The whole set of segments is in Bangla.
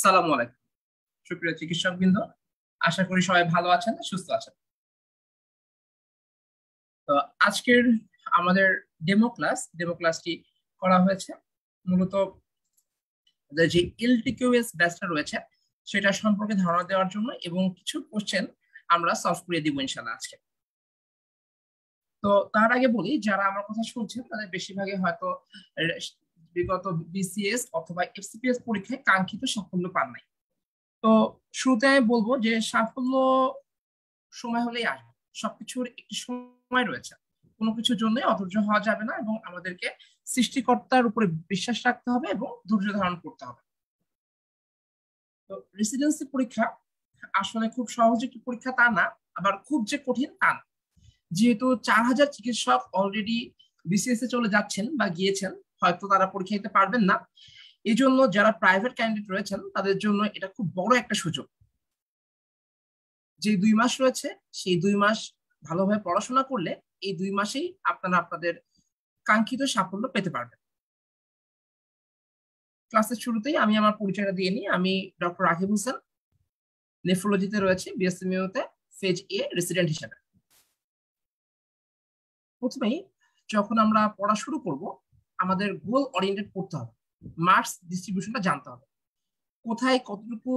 সালামু আলাইকুম সুপ্রিয় চিকিৎসক বৃন্দ, আশা করি সবাই ভালো আছেন, সুস্থ আছেন। তো আজকের আমাদের ডেমো ক্লাসটি করা হয়েছে মূলত যে এলটিকিউএস ব্যাচটা রয়েছে সেটা সম্পর্কে ধারণা দেওয়ার জন্য এবং কিছু কোশ্চেন আমরা সলভ করে দিব ইনশাআল্লাহ আজকে। তো তার আগে বলি, যারা আমার কথা শুনছেন তাদের বেশিরভাগই হয়তো বিগত বিসিএস অথবা এফসিপিএস পরীক্ষায় কাঙ্ক্ষিত সাফল্য পান নাই। তো শুরুতে আমি বলবো যে সাফল্য সময় হলেই আসবে, সবকিছুর একটি সময় রয়েছে, কোনো কিছুর জন্য অধৈর্য হওয়া যাবে না এবং আমাদেরকে সৃষ্টিকর্তার উপরে বিশ্বাস রাখতে হবে এবং ধৈর্য ধারণ করতে হবে। তো রেসিডেন্সি পরীক্ষা আসলে খুব সহজ একটি পরীক্ষা তা না, আবার খুব যে কঠিন তা না। যেহেতু 4000 চিকিৎসক অলরেডি বিসিএস এ চলে যাচ্ছেন বা গিয়েছেন, হয়তো তারা পরীক্ষা দিতে পারবেন না। এই জন্য যারা প্রাইভেট ক্যান্ডিডেট রয়েছেন তাদের জন্য এটা খুব বড় একটা সুযোগ। যে 2 মাস রয়েছে সেই 2 মাস ভালোভাবে পড়াশোনা করলে এই 2 মাসেই আপনারা আপনাদের কাঙ্ক্ষিত সাফল্য পেতে পারবেন। ক্লাসের শুরুতেই আমি আমার পরিচয়টা দিয়ে নিই। আমি ডক্টর রাকিব হোসেন, নেফ্রোলজিতে রয়েছে, বিএসএমইউতে ফেজ এ রেসিডেন্ট হিসেবে। প্রথমেই যখন আমরা পড়া শুরু করব আমাদের গোল ওরিয়েন্টেড পড়তে হবে, মার্কস ডিস্ট্রিবিউশনটা জানতে হবে, কোথায় কতটুকু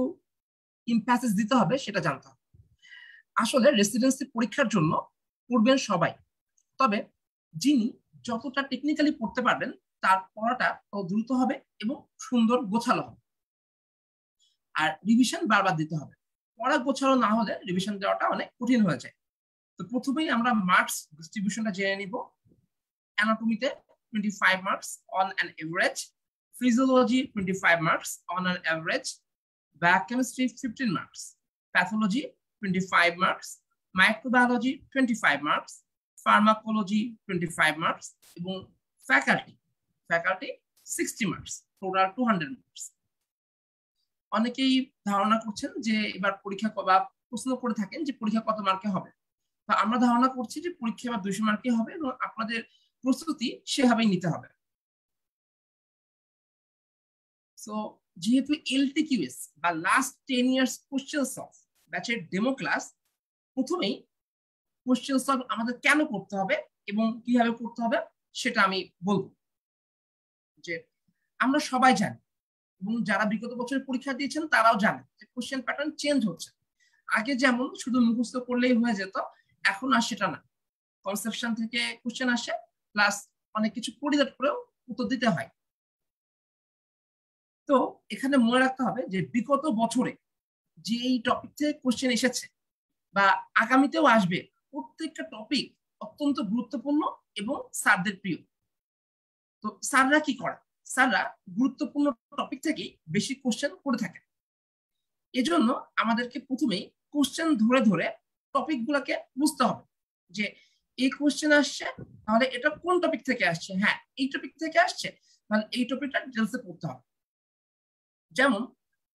ইমপ্যাসেজ দিতে হবে সেটা জানতে হবে। আসলে রেসিডেন্সি পরীক্ষার জন্য পড়বেন সবাই, তবে যিনি যতটা টেকনিক্যালি পড়তে পারবেন তার পড়াটা দ্রুত হবে এবং সুন্দর গোছালো হবে। আর রিভিশন বারবার দিতে হবে, পড়া গোছালো না হলে রিভিশন দেওয়াটা অনেক কঠিন হয়ে যায়। তো প্রথমেই আমরা মার্কস ডিস্ট্রিবিউশনটা জেনে নিব। অ্যানাটমিতে 25 marks on an average, physiology 25 marks on an average, biochemistry 15 marks, pathology 25 marks, microbiology 25 marks, pharmacology 25 marks এবং ফ্যাকাল্টি 60 মার্কস, টোটাল 200 মার্কস। অনেকেই ধারণা করছেন যে এবার পরীক্ষা বা প্রশ্ন করে থাকেন যে পরীক্ষা কত মার্কে হবে। তো আমরা ধারণা করছি যে পরীক্ষা এবার 200 মার্কে হবে এবং আপনাদের প্রস্তুতি সেভাবেই নিতে হবে। সো যেহেতু এলটিকিউএস বা লাস্ট 10 ইয়ার্স কোশ্চেন সলভ ব্যাচের ডেমো ক্লাস, প্রথমেই কোশ্চেন সলভ আমাদের কেন করতে হবে এবং কিভাবে করতে হবে সেটা আমি বলবো। যে আমরা সবাই জানি এবং যারা বিগত বছর পরীক্ষা দিয়েছেন তারাও জানেন যে কোশ্চেন প্যাটার্ন চেঞ্জ হচ্ছে। আগে যেমন শুধু মুখস্থ করলেই হয়ে যেত, এখন আর সেটা না। কনসেপশন থেকে কোশ্চেন আসে, প্লাস অনেক কিছু পরিদাট করেও উত্তর দিতে হয়। তো এখানে মনে রাখতে হবে যে বিগত বছরে যে এই টপিক থেকে কোশ্চেন এসেছে বা আগামীতেও আসবে, প্রত্যেকটা টপিক অত্যন্ত গুরুত্বপূর্ণ এবং স্যারদের প্রিয়। তো স্যাররা কি করে? স্যাররা গুরুত্বপূর্ণ টপিক থেকেই বেশি কোশ্চেন করে থাকে। এজন্য আমাদেরকে প্রথমেই কোশ্চেন ধরে ধরে টপিক গুলাকে বুঝতে হবে যে এই কোশ্চেন আসছে, তাহলে এটা কোন টপিক থেকে আসছে। হ্যাঁ, এই টপিক থেকে আসছে, তাহলে এই টপিকটা ডিটেলসে পড়তে হবে। যেমন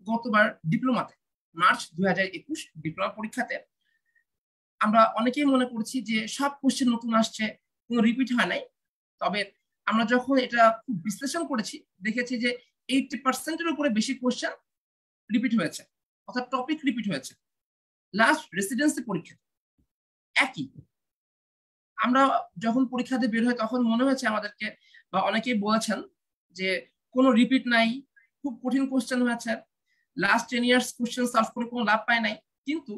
গতবার ডিপ্লোমাতে মার্চ 2021 ডিপ্লোমা পরীক্ষাতে আমরা অনেকেই মনে করছি যে সব কোশ্চেন নতুন আসছে, কোনো রিপিট হয় নাই। তবে আমরা যখন এটা খুব বিশ্লেষণ করেছি দেখেছি যে 80% উপরে বেশি কোশ্চেন রিপিট হয়েছে, অর্থাৎ টপিক রিপিট হয়েছে। লাস্ট রেসিডেন্সি পরীক্ষা একই। আমরা যখন পরীক্ষা দিয়ে বের হয় তখন মনে হয়েছে আমাদেরকে, বা অনেকেই বলেছেন যে কোনো রিপিট নাই, খুব কঠিন কোশ্চেন হয়েছে, লাস্ট 10 ইয়ার্স কোশ্চেন সলভ করে কোনো লাভ পায় নাই। কিন্তু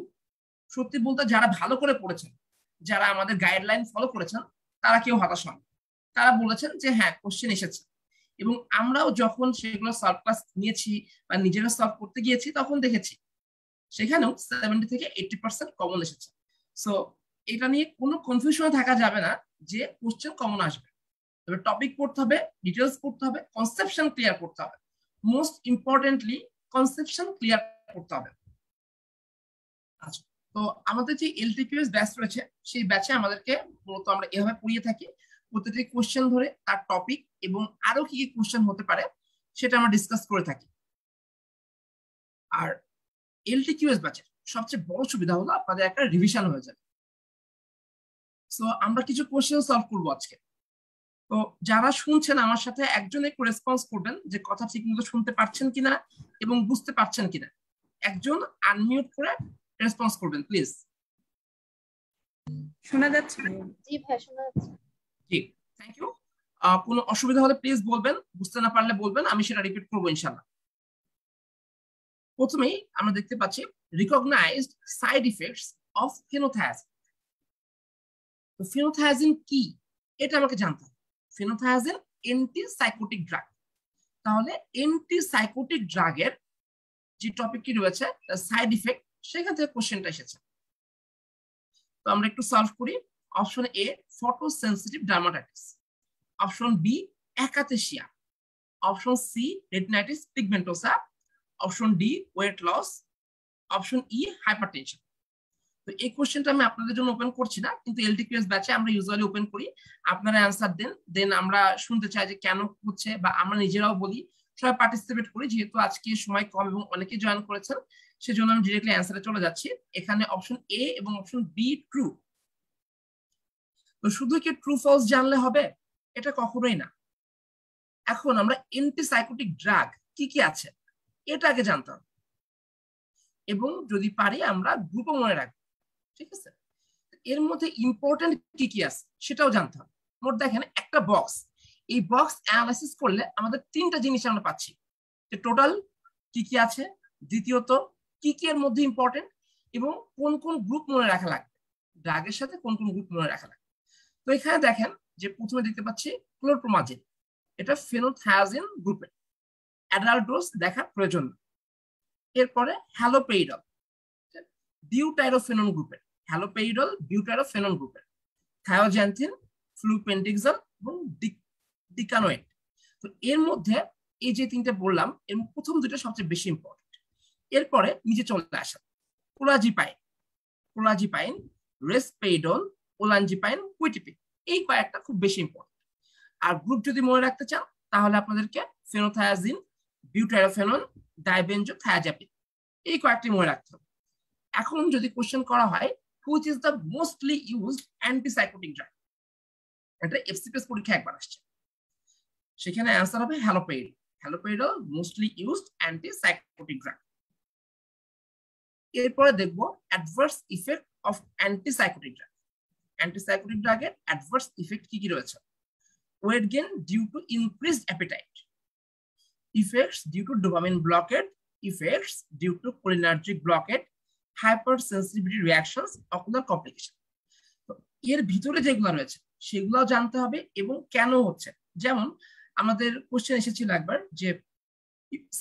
সত্যি বলতে যারা ভালো করে পড়েছেন, যারা আমাদের গাইডলাইন ফলো করেছেন, তারা কেউ হতাশ হন। তারা বলেছেন যে হ্যাঁ কোশ্চেন এসেছে, এবং আমরাও যখন সেগুলো সলভ ক্লাস নিয়েছি বা নিজেরা সলভ করতে গিয়েছি তখন দেখেছি সেখানেও 70 থেকে 80% কমন এসেছে। সো এটা নিয়ে কোনো কনফিউশন থাকা যাবে না যে কোশ্চেন কমন আসবে। তবে টপিক পড়তে হবে, ডিটেলস পড়তে হবে, কনসেপশন ক্লিয়ার করতে হবে। মোস্ট ইম্পর্টেন্টলি কনসেপশন ক্লিয়ার করতে হবে। আচ্ছা, তো আমাদের যে এলটিকিউএস ব্যাচ রয়েছে সেই ব্যাচে আমাদেরকে মূলত আমরা এভাবে পড়িয়ে থাকি। প্রতিটি কোশ্চেন ধরে তার টপিক এবং আরো কি কি কোশ্চেন হতে পারে সেটা আমরা ডিসকাস করে থাকি। আর এলটিকিউএস ব্যাচের সবচেয়ে বড় সুবিধা হলো আপনাদের একটা রিভিশন হয়ে যাবে। সো আমরা কিছু কোশ্চেন সলভ করবো আজকে। তো যারা শুনছেন আমার সাথে একজন একটু রেসপন্স করবেন যে কথা ঠিক মতো শুনতে পাচ্ছেন কিনা এবং বুঝতে পারছেন কিনা। একজন আনমিউট করে রেসপন্স করবেন প্লিজ। শোনা যাচ্ছে? জি ভাই শোনা যাচ্ছে। জি, থ্যাংক ইউ। কোনো অসুবিধা হলে প্লিজ বলবেন, বুঝতে না পারলে বলবেন, আমি সেটা রিপিট করবো ইনশাআল্লাহ। প্রথমেই আমরা দেখতে পাচ্ছি রিকগনাইজড সাইড ইফেক্টস অফ ফেনোথায়াজিন। তো ফেনোথায়াজিন কি এটা আমাকে জানতে হবে। ফেনোথায়াজিন অ্যান্টিসাইকোটিক ড্রাগ। তাহলে অ্যান্টিসাইকোটিক ড্রাগের যে টপিকটি রয়েছে সাইড ইফেক্ট, সেখান থেকে কোশ্চেনটা এসেছে। তো আমরা একটু সলভ করি। Option A photosensitive dermatitis, option B akathisia, option C retinitis pigmentosa, option D weight loss, option E hypertension. তো এই কোশ্চেনটা আমি আপনাদের জন্য ওপেন করছি না, কিন্তু এলটিকিউএস ব্যাচে আমরা ইউজুয়ালি ওপেন করি। আপনারা অ্যান্সার দেন, দেন আমরা শুনতে চাই যে কেন হচ্ছে, বা আমরা নিজেরাও বলি, সবাই পার্টিসিপেট করি। যেহেতু আজকে সময় কম এবং অনেকে জয়েন করেছেন, সেজন্য আমি ডিরেক্টলি অ্যান্সারে চলে যাচ্ছি। এখানে অপশন এ এবং অপশন বি ট্রু। তো শুধু কি ট্রু ফলস জানলে হবে? এটা কখনোই না। এখন আমরা অ্যান্টিসাইকোটিক ড্রাগ কি কি আছে এটা আগে জানতাম, এবং যদি পারি আমরা গ্রুপও মনে রাখবো। ঠিক আছে, এর মধ্যে ইম্পর্টেন্ট কি কি আছে সেটাও জানতে হবে। মোট দেখেন একটা বক্স, এই বক্স অ্যানালাইসিস করলে আমাদের তিনটা জিনিস আমরা পাচ্ছি, যে টোটাল কি কি আছে, দ্বিতীয়ত কি কি এর মধ্যে ইম্পর্টেন্ট, এবং কোন কোন গ্রুপ মনে রাখা লাগবে, ড্রাগের সাথে কোন কোন গ্রুপ মনে রাখা লাগবে। তো এখানে দেখেন যে প্রথমে দেখতে পাচ্ছি ক্লোরপ্রোমাজিন, এটা ফেনোথায়াজিন গ্রুপের, অ্যাডাল্ট ডোজ দেখার প্রয়োজন। এরপরে হ্যালোপেরিডল, বিউটাইরোফেনন গ্রুপের, হ্যালোপেরিডল বিউটাইরোফেনন গ্রুপের, থায়োজ্যান্থিন, ফ্লুপেন্ডিক্সল এবং ডিকানোয়েট। তো এর মধ্যে এই যে তিনটে বললাম, এর প্রথম দুটো সবচেয়ে বেশি ইম্পর্টেন্ট। এরপরে নিচে চলে আসা কোলাজিপাইন, কোলাজিপাইন, রেসপেইডল, ওলানজিপাইন, কুইটিপিন, এই কয়েকটা খুব বেশি ইম্পর্টেন্ট। আর গ্রুপ যদি মনে রাখতে চান তাহলে আপনাদেরকে ফেনোথায়াজিন, বিউটাইরোফেনন, ডাইবেনজোথায়াজাপিন, এই কয়েকটি মনে রাখতে হবে। এখন যদি কোশ্চেন করা হয় which is the mostly used antipsychotic drug, এটা এফসিপিএস পরীক্ষা একবার আসছে, সেখানে অ্যান্সার হবে haloperidol. Haloperidol mostly used antipsychotic drug. এরপরে দেখব adverse effect of antipsychotic drug. Antipsychotic ড্রাগের অ্যাডভার্স ইফেক্ট কি কি রয়েছে? Weight gain due to increased appetite, effects due to dopamine blockade, effects due to cholinergic blockade, hypersensitivity reactions, ocular complication. তো এর ভিতরে যেগুলো রয়েছে সেগুলো জানতে হবে এবং কেন হচ্ছে। যেমন আমাদের কোশ্চেন এসেছিল একবার যে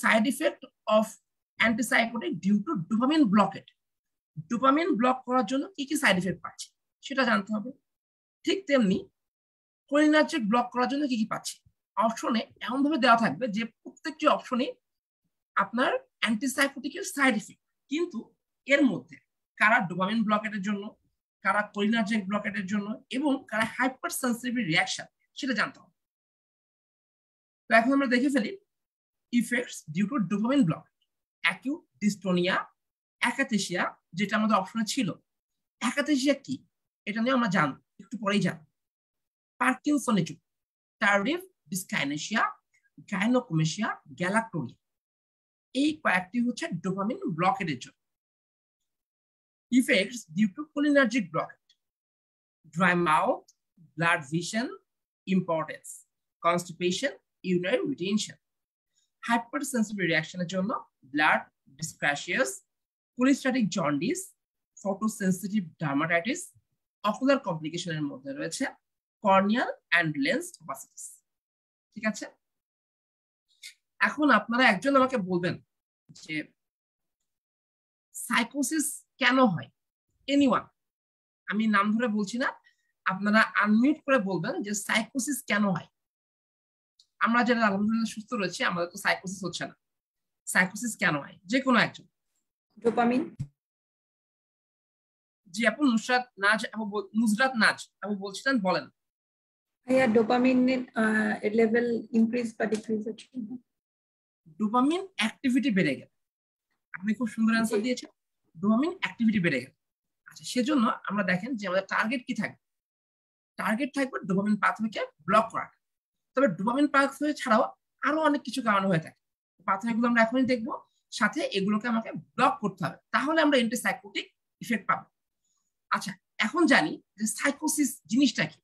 side effect of antipsychotic due to dopamine blockade, dopamine block করার জন্য কি কি সাইড ইফেক্ট পাচ্ছি সেটা জানতে হবে। ঠিক তেমনি কোলিনার্জিক ব্লক করার জন্য কি কি পাচ্ছি, অপশনে এমন ভাবে দেওয়া থাকবে যে প্রত্যেকটি অপশনে আপনার অ্যান্টিসাইকোটিকের সাইড ইফেক্ট, কিন্তু এর মধ্যে কারা ডোপামিন ব্লকেটের জন্য, কারা কোলিনার্জিক ব্লকেটের জন্য, এবং কারা হাইপার সেনসিটিভ রিঅ্যাকশন, সেটা জানতে হবে। তো এখন আমরা দেখে ফেলি effects due to dopamine blockade, acute dystonia, akathisia, যেটা আমাদের অপশনে ছিল। অ্যাকাথেসিয়া কি এটা নিয়ে আমরা জানব, একটু পরেই জানব। পার্কিনসনিজম, টার্ডিভ ডিসকাইনেসিয়া, গাইনোকোমেসিয়া, গ্যালাক্টোরিয়া, এই কয়েকটি হচ্ছে ডোপামিন ব্লকেটের জন্য। Effects due to cholinergic blockage, dry mouth, blood vision, impotence, constipation, urinary retention. Hypersensitive reaction এর জন্য blood dyscrasias, cholestatic jaundice, photosensitive dermatitis, ocular complication এর মধ্যে রয়েছে corneal and lens opacities। ঠিক আছে, এখন আপনারা একজন আমাকে বলবেন যে সাইকোসিস কেন হয়? এনিওয়ান, আমি নাম ধরে বলছি না, আপনারা আনমিউট করে বলবেন যে সাইকোসিস কেন হয়। আমরা যারা আলহামদুলিল্লাহ সুস্থ রয়েছে আমাদের তো সাইকোসিস হচ্ছে না, সাইকোসিস কেন হয়? যে কোনো একজন। ডোপামিন। জি আপু, নুসরাত নাজ আপু, নুসরাত নাজ আপু বলছিলেন, বলেন। ভাইয়া ডোপামিন লেভেল ইনক্রিজ বা ডিক্রিজ হচ্ছে। ডোপামিন অ্যাক্টিভিটি বেড়ে গেল, আপনি খুব সুন্দর অ্যান্সার দিয়েছেন, ডোপামিন অ্যাক্টিভিটি বেড়ে গেল। আচ্ছা, সেজন্য আমরা দেখেন যে আমাদের টার্গেট কি থাকবে, টার্গেট থাকবে ডোপামিন পাথওয়েকে ব্লক করা। তবে ডোপামিন পাথওয়ে ছাড়াও আরো অনেক কিছু কারণ হয়ে থাকে, পাথওয়েগুলো আমরা এখনই দেখবো। সাথে এগুলোকে আমাকে ব্লক করতে হবে, তাহলে আমরা অ্যান্টিসাইকোটিক ইফেক্ট পাবো। আচ্ছা, এখন জানি যে সাইকোসিস জিনিসটা কি।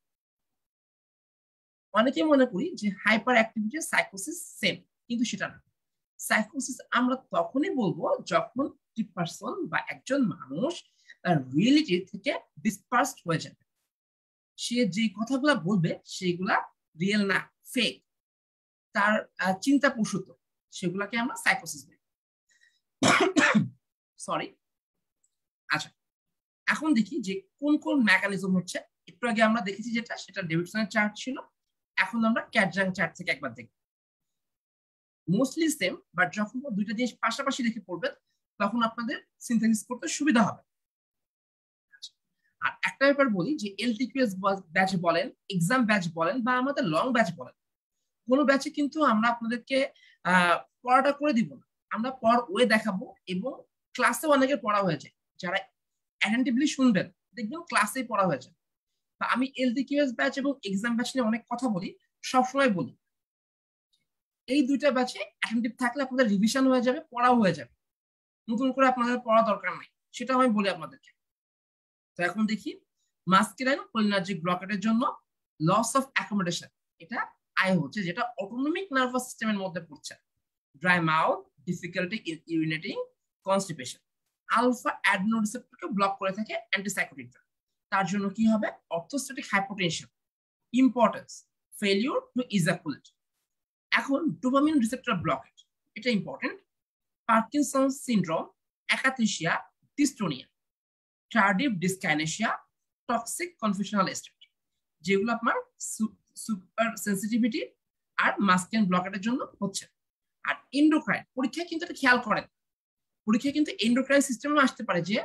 অনেকে মনে করি যে হাইপার অ্যাক্টিভিটি সাইকোসিস সেম, কিন্তু সেটা না। সাইকোসিস আমরা তখনই বলবো যখন পার্সন বা একজন মানুষ তার রিয়েলিটি থেকে ডিসপার্সড হয়ে যাবে। সে যে কথাগুলা বলবে সেগুলা রিয়েল না, ফেক, তার চিন্তা প্রসূত, সেগুলাকে আমরা সাইকোসিস বলি। সরি। আচ্ছা, এখন দেখি যে কোন কোন মেকানিজম হচ্ছে। একটু আগে আমরা দেখেছি যেটা, সেটা ডেভিডসনের চার্ট ছিল। এখন আমরা ক্যাটজাং চার্ট থেকে একবার দেখি। মোস্টলি সেম, বাট যখন দুইটা জিনিস পাশাপাশি রেখে পড়বেন তখন আপনাদের সিনথেসিস করতে সুবিধা হবে। আর একটা ব্যাপার বলি যে এলটিকিউএস ব্যাচ বলেন, এক্সাম ব্যাচ বলেন, বা আমাদের লং ব্যাচ বলেন, কোনো ব্যাচে কিন্তু আমরা আপনাদেরকে পড়াটা করে দিব না, আমরা পড় ওয়ে দেখাবো। এবং ক্লাসে অনেকের পড়া হয়ে যায়, যারা অ্যাটেন্টিভলি শুনবেন দেখবেন ক্লাসেই পড়া হয়ে যায়। আমি এলটিকিউএস ব্যাচ এবং এক্সাম ব্যাচ নিয়ে অনেক কথা বলি, সবসময় বলি এই দুইটা ব্যাচে অ্যাটেন্টিভ থাকলে আপনাদের রিভিশন হয়ে যাবে, পড়াও হয়ে যাবে, নতুন করে আপনাদের পড়া দরকার নাই, সেটা আমি বলি আপনাদেরকে। তো এখন দেখি মাস্কুলাইন কোলিনার্জিক ব্লকেটের জন্য লস অফ অ্যাকোমোডেশন, এটা আই হচ্ছে, যেটা অটোনমিক নার্ভাস সিস্টেমের মধ্যে পড়ছে। Dry mouth, difficulty in urinating, constipation, alpha অ্যাডেনোরিসেপ্টরকে ব্লক করে থাকে অ্যান্টিসাইকোটিকরা। তার জন্য কি হবে? Orthostatic hypotension, impotence, failure to ejaculate. এখন ডোপামিন রিসেপ্টর ব্লকেট, এটা important. Parkinson syndrome, akathisia, dystonia, tardive dyskinesia, toxic confusional state, যেগুলো আপনার সুপার সেন্সিটিভিটি আর মাস্কুলাইন ব্লকেটের জন্য হচ্ছে। আর এন্ডোক্রাইন পরীক্ষায় কিন্তু এটা খেয়াল করেন, পরীক্ষায় কিন্তু এন্ডোক্রাইন সিস্টেমে আসতে পারে যে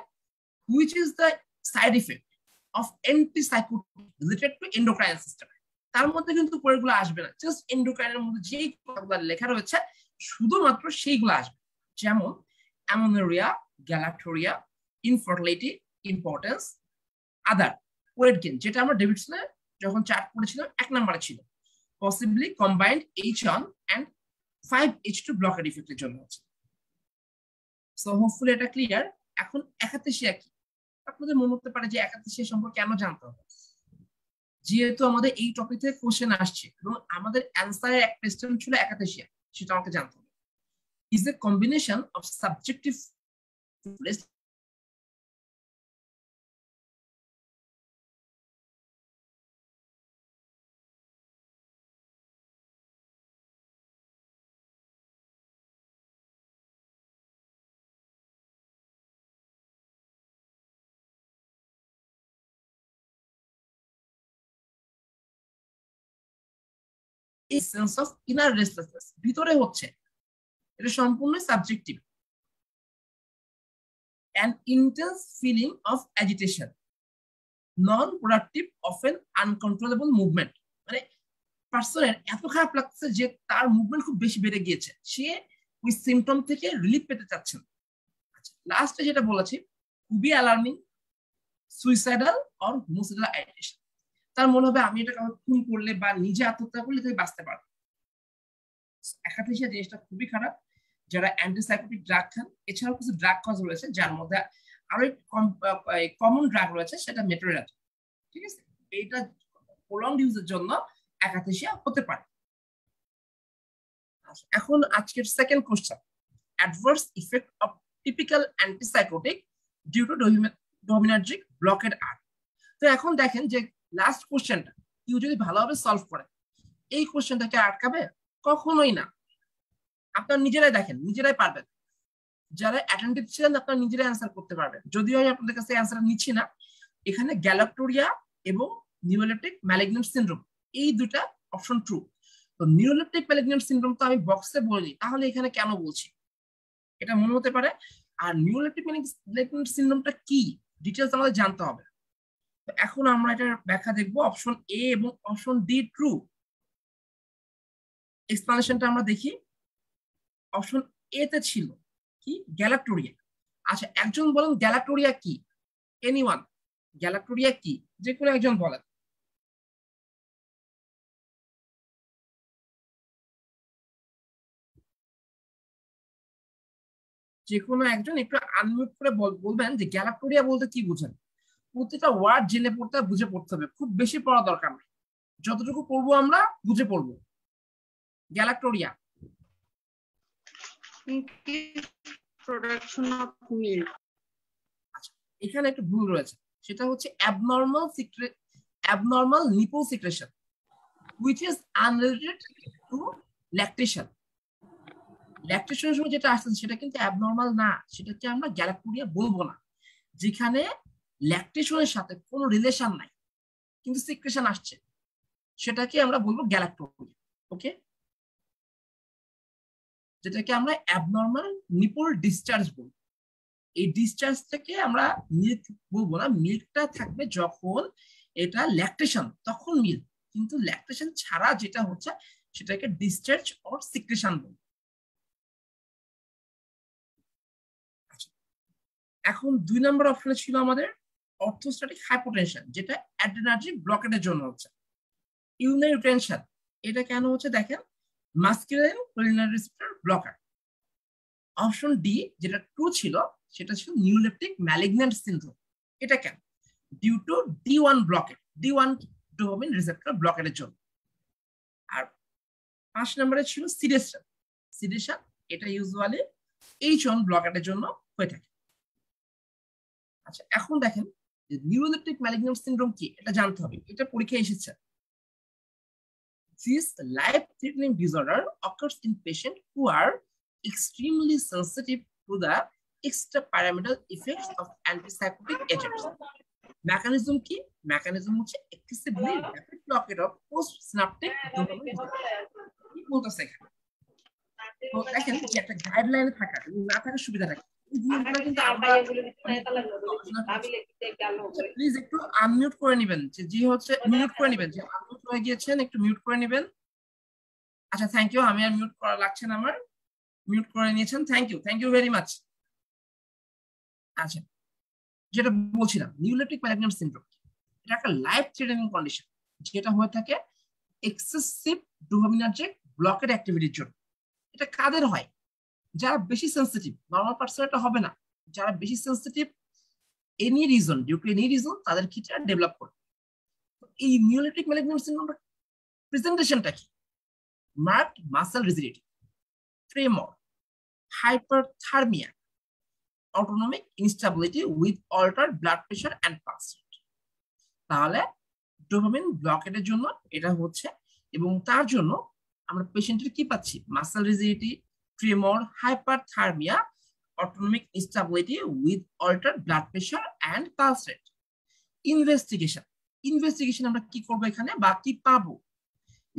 which is the side effect of antipsychotic related to endocrine system. তার মধ্যে কিন্তু পরেগুলো আসবে না, জাস্ট এন্ডোক্রাইনের মধ্যে যেই কথাগুলো লেখা রয়েছে শুধুমাত্র সেইগুলো আসবে, যেমন amenorrhoea, galactorrhoea, infertility, impotence, other, weight gain, যেটা আমরা ডেভিডসনে যখন চার্ট করেছিলাম 1 নম্বরে ছিল, possibly combined H1 and 5H2 blockade ইফেক্টের জন্য হচ্ছে। সো হোপফুলি এটা ক্লিয়ার। এখন অ্যাকাথেসিয়া কি? আপনাদের মনে হতে পারে যে অ্যাকাথেসিয়া সম্পর্কে কেন জানতে হবে? যেহেতু আমাদের এই টপিক থেকে কোশ্চেন আসছে এবং আমাদের অ্যান্সারের একটা স্টেপ ছিল অ্যাকাথেসিয়া, সেটা আমাকে জানতে হবে। Is a combination of subjective এই সেন্স অফ ইনার রেস্টলেসনেস ভিতরে হচ্ছে, এটা সম্পূর্ণ subjective. an intense feeling of agitation, non-productive, often uncontrollable movement, মানে পার্সনের এত খারাপ লাগছে যে তার মুভমেন্ট খুব বেশি বেড়ে গিয়েছে, সে ওই সিমটম থেকে রিলিফ পেতে চাচ্ছেন। লাস্টে যেটা বলেছি, খুবই alarming, suicidal or homicidal ideation, তার মনে হবে আমি এটা কারো খুন করলে বা নিজে আত্মহত্যা করলে তাই বাঁচতে পারবো। অ্যাকাথেসিয়া জিনিসটা খুবই খারাপ। যারা অ্যান্টিসাইকোটিক ড্রাগ খান, এছাড়াও কিছু ড্রাগ কজ রয়েছে যার মধ্যে আরো কমন ড্রাগ রয়েছে, সেটা মেট্রোরেডাজোল, ঠিক আছে? এইটা প্রলংড ইউজের জন্য অ্যাকাথেসিয়া হতে পারে। এখন আজকের second question, adverse effect of typical antipsychotic due to dopaminergic blockade আর। তো এখন দেখেন যে লাস্ট কোশ্চেনটা কেউ যদি ভালোভাবে সলভ করে, এই কোশ্চেনটাকে আটকাবে? কখনোই না। আপনার নিজেরাই দেখেন, নিজেরাই পারবেন। যারা অ্যাটেন্টিভ ছিলেন আপনারা নিজেরাই অ্যান্সার করতে পারবেন, যদিও আমি আপনাদের কাছে অ্যান্সার নিচ্ছি না। এখানে গ্যালাক্টোরিয়া এবং নিউরোলেপটিক ম্যালিগন্যান্ট সিনড্রোম, এই দুটা অপশন ট্রু। তো নিউরোলেপটিক ম্যালিগন্যান্ট সিনড্রোম তো আমি বক্সে বলিনি, তাহলে এখানে কেন বলছি এটা মনে হতে পারে। আর নিউরোলেপটিক ম্যালিগন্যান্ট সিনড্রোমটা কি ডিটেইলস আমাদের জানতে হবে। তো এখন আমরা এটার ব্যাখ্যা দেখবো। অপশন এ এবং অপশন ডি ট্রু। এক্সপ্লানেশনটা আমরা দেখি। অপশন এ তে ছিল কি? গ্যালাক্টোরিয়া। আচ্ছা, একজন বলেন গ্যালাক্টোরিয়া কি? এনিওয়ান, গ্যালাক্টোরিয়া কি? যে কোনো একজন বলেন। যে কোনো একজন একটু আনমিউট করে বলবেন যে গ্যালাক্টোরিয়া বলতে কি বুঝেন। প্রতিটা ওয়ার্ড জেনে পড়তে বুঝে পড়তে হবে, খুব বেশি পড়া দরকার নেই, যতটুকু পড়বো আমরা বুঝে পড়বো। Galactorrhoea production of milk. আচ্ছা, এখানে একটু ভুল রয়েছে, সেটা হচ্ছে abnormal nipple secretion which is unrelated to lactation. ল্যাকটেশনের সময় যেটা আসছে সেটা কিন্তু অ্যাবনর্মাল না, সেটাকে আমরা গ্যালাক্টোরিয়া বলবো না। যেখানে ল্যাকটেশনের সাথে কোনো রিলেশন নাই কিন্তু সিক্রেশন আসছে, সেটাকে আমরা বলবো গ্যালাক্টোরিয়া। ওকে, যেটাকে আমরা অ্যাবনর্মাল নিপল ডিসচার্জ বলবো। এই ডিসচার্জ থেকে আমরা মিল্ক বলবো না, মিল্কটা থাকবে যখন এটা ল্যাকটেশন তখন মিল্ক, কিন্তু ল্যাকটেশন ছাড়া যেটা হচ্ছে সেটাকে ডিসচার্জ অর সিক্রেশন বলবো। এখন 2 নম্বর অপশনে ছিল আমাদের অর্থোস্ট্যাটিক হাইপোটেনশন, যেটা অ্যাড্রেনার্জিক ব্লকেটের জন্য হচ্ছে। ইউরিনারি রিটেনশন, এটা কেন হচ্ছে দেখেন, masculine cholinergic receptor blocker. Option D যেটা ট্রু ছিল সেটা ছিল নিউলেপটিক ম্যালিগন্যান্ট সিনড্রোম। এটা কেন? Due to D1 blockade, D1 dopamine receptor ব্লকেটের জন্য। আর 5 নম্বরে ছিল সিডেশন। সিডেশন এটা ইউজুয়ালি H1 ব্লকেটের জন্য হয়ে থাকে। আচ্ছা, এখন দেখেন নিউরোলেপটিক ম্যালিগন্যান্ট সিনড্রোম কি, এটা জানতে হবে, এটা পরীক্ষায় এসেছে। This life-threatening disorder occurs in patients who are extremely sensitive to the extrapyramidal effects of antipsychotic agents. Mechanism কি? Mechanism হচ্ছে excessively rapid blockade of postsynaptic dopamine receptors. কি বলতেছে এখানে? তো দেখেন যে একটা গাইডলাইনে থাকা না থাকার সুবিধা থাকে। প্লিজ একটু আনমিউট করে নেবেন, যে হচ্ছে মিউট করে নেবেন, যে আনমিউট হয়ে গিয়েছেন একটু মিউট করে নেবেন। আচ্ছা, থ্যাংক ইউ, আমি আর মিউট করা লাগছে না আমার, মিউট করে নিয়েছেন, থ্যাংক ইউ ভেরি মাচ। আচ্ছা, যেটা বলছিলাম নিউরোলেপটিক ম্যালিগন্যান্ট সিনড্রোম, এটা একটা লাইফ থ্রেটেনিং কন্ডিশন, যেটা হয়ে থাকে এক্সেসিভ ডোপামিনার্জিক ব্লকেড অ্যাক্টিভিটির জন্য। এটা কাদের হয়? যারা বেশি সেন্সিটিভ, নর্মাল পার্সন এটা হবে না, যারা বেশি sensitive any reason, due to any reason, তাদের ক্ষেত্রে ডেভেলপ করে। এই নিউরোলেপটিক ম্যালিগন্যান্ট সিনড্রোমের প্রেজেন্টেশনটা কি? Marked muscle rigidity, tremor, hyperthermia, autonomic instability with altered blood pressure and pulse rate। তাহলে ডোপামিন ব্লকেটের জন্য এটা হচ্ছে, এবং তার জন্য আমরা পেশেন্টের কি পাচ্ছি? Muscle rigidity, tremor, hyperthermia, autonomic instability with altered blood pressure and pulse rate। Investigation আমরা কি করব এখানে বা কি পাবো?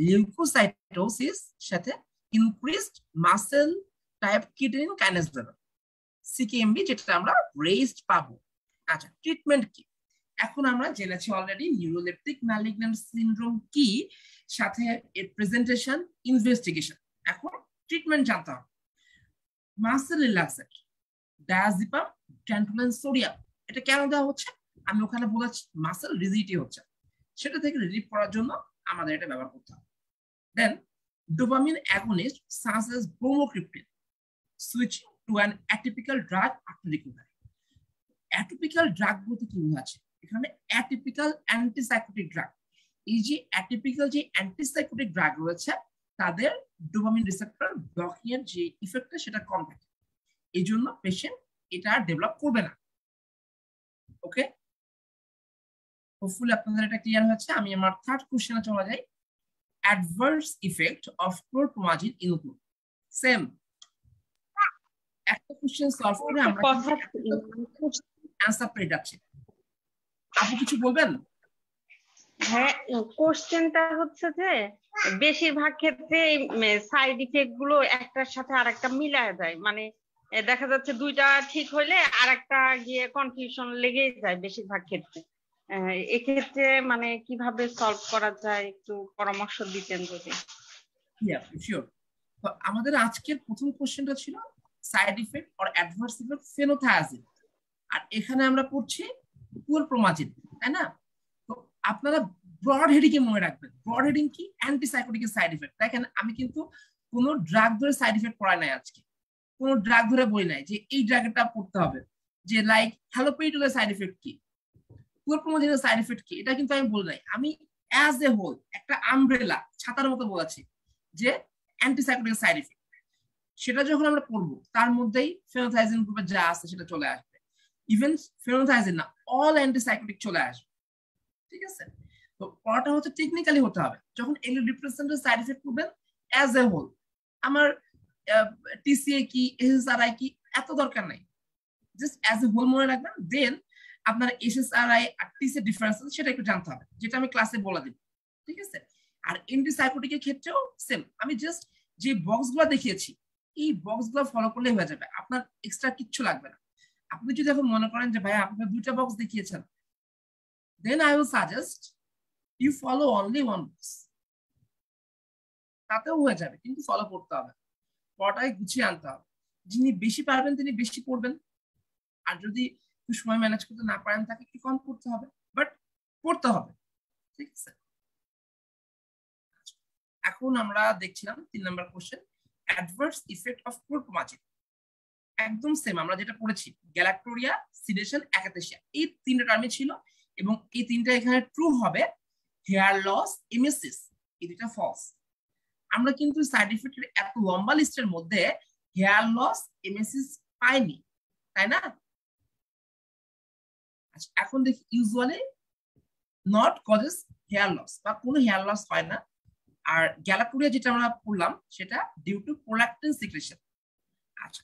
লিউকোসাইটোসিস সাথে increased muscle type kidney kinase level, CKMB, যেটা আমরা রেজড পাবো। আচ্ছা, ট্রিটমেন্ট কি? এখন আমরা জেনেছি অলরেডি নিউরোলেপটিক ম্যালিগন্যান্ট সিনড্রোম কি, সাথে এর প্রেজেন্টেশন, ইনভেস্টিগেশন। এখন ট্রিটমেন্ট জানতে হবে। মাসল রিল্যাক্সেন্ট, ডায়াজিপাম, ট্যান্টোলিন, সোডিয়াম, এটা কেন দেওয়া হচ্ছে? আমি ওখানে বলেছি মাসল রিজিডিটি হচ্ছে, সেটা থেকে রিলিফ করার জন্য আমাদের এটা ব্যবহার করতে হবে। Then dopamine agonist such as bromocriptine, switching to an atypical drug after recovery. Atypical drug বলতে কি বোঝাচ্ছে এখানে? Atypical antipsychotic drug. এই যে অ্যাটিপিক্যাল যে অ্যান্টিসাইকোটিক ড্রাগ রয়েছে তাদের ডোপামিন রিসেপ্টর ব্লকিং এর যে ইফেক্টটা সেটা কম থাকে, এই জন্য পেশেন্ট এটা ডেভেলপ করবে না। ওকে, হোপফুলি আপনাদের এটা ক্লিয়ার হয়েছে। আমি আমার থার্ড কোশ্চেনে চলে যাই। Adverse effect of chlorpromazine in glue. Same একটা কোশ্চেন সলভ করে আমরা অ্যানসার পেয়ে যাচ্ছি। আপনি কিছু বলবেন? হ্যাঁ, কোশ্চেনটা হচ্ছে যে বেশিরভাগ ক্ষেত্রে সাইড ইফেক্ট গুলো একটার সাথে আরেকটা মিলায় যায়, মানে দেখা যাচ্ছে দুইটা ঠিক হইলে আরেকটা গিয়ে কনফিউশন লেগেই যায় বেশিরভাগ ক্ষেত্রে। এক্ষেত্রে মানে কিভাবে সলভ করা যায় একটু পরামর্শ দিতেন যদি। শিওর। তো আমাদের আজকের প্রথম কোশ্চেনটা ছিল side effect or adverse effect phenothiazine, আর এখানে আমরা পড়ছি ক্লোরপ্রোমাজিন, তাই না? তো আপনারা ব্রড হেডিং এ মনে রাখবেন, ব্রড হেডিং কি? Antipsychotic side effect. দেখেন আমি কিন্তু কোনো ড্রাগ ধরে সাইড ইফেক্ট পড়াই নাই আজকে, কোনো ড্রাগ ধরে বলি নাই যে এই ড্রাগটা পড়তে হবে, যে লাইক হ্যালোপেরিডলের সাইড এফেক্ট কি, ক্লোরপ্রোমাজিনের সাইড এফেক্ট কি, এটা কিন্তু আমি বলি নাই। আমি অ্যাজ এ হোল একটা আমব্রেলা ছাতার মতো বলেছি যে অ্যান্টিসাইকোটিক সাইড এফেক্ট, সেটা যখন আমরা পড়বো তার মধ্যেই ফেনোথাইজিন গ্রুপে যা আছে সেটা চলে আসবে। ইভেন ফেনোথাইজিন না, অল অ্যান্টিসাইকোটিক চলে আসবে। ঠিক আছে, তো পড়াটা হচ্ছে টেকনিক্যালি হতে হবে। যখন এলিডিপ্রেসেন্টের সাইড এফেক্ট করবেন অ্যাজ এ হোল, আমার টিসিএ কি এসএসআরআই কি এত দরকার নাই, জাস্ট অ্যাজ এ হোল মনে রাখবেন। দেন আপনার এসএসআরআই আর টিসিএ ডিফারেন্স সেটা একটু জানতে হবে, যেটা আমি ক্লাসে বলে দিব। ঠিক আছে, আর অ্যান্টিসাইকোটিকের ক্ষেত্রেও সেম, আমি জাস্ট যে বক্সগুলো দেখিয়েছি এই বক্সগুলো ফলো করলে হয়ে যাবে, আপনার এক্সট্রা কিচ্ছু লাগবে না। আপনি যদি এখন মনে করেন যে ভাই আপনার দুইটা বক্স দেখিয়েছেন, then I will suggest you follow only one box, তাতেও হয়ে যাবে, কিন্তু ফলো করতে হবে, পড়াটাই গুছিয়ে আনতে হবে। যিনি বেশি পারবেন তিনি বেশি পড়বেন, আর যদি সময় ম্যানেজ করতে না পারেন তাকে একটু কম করতে হবে, বাট পড়তে হবে। ঠিক আছে, এখন আমরা দেখছিলাম 3 number question, adverse effect of chlorpromazine. একদম সেম আমরা যেটা পড়েছি, গ্যালাক্টোরিয়া, সিডেশন, অ্যাকাথেসিয়া, এই 3টা টার্মই ছিল, এবং এই 3টা এখানে ট্রু হবে। হেয়ার লস, এমেসিস, এই দুটো ফলস। আমরা কিন্তু সাইড ইফেক্টের এত লম্বা লিস্টের মধ্যে হেয়ার লস, এমেসিস পাইনি, তাই না? আচ্ছা, এখন দেখি usually not causes hair loss, বা কোনো হেয়ার লস হয় না। আর গ্যালাক্টোরিয়া যেটা আমরা পড়লাম সেটা ডিউ টু প্রোল্যাকটিন সিক্রেশন। আচ্ছা,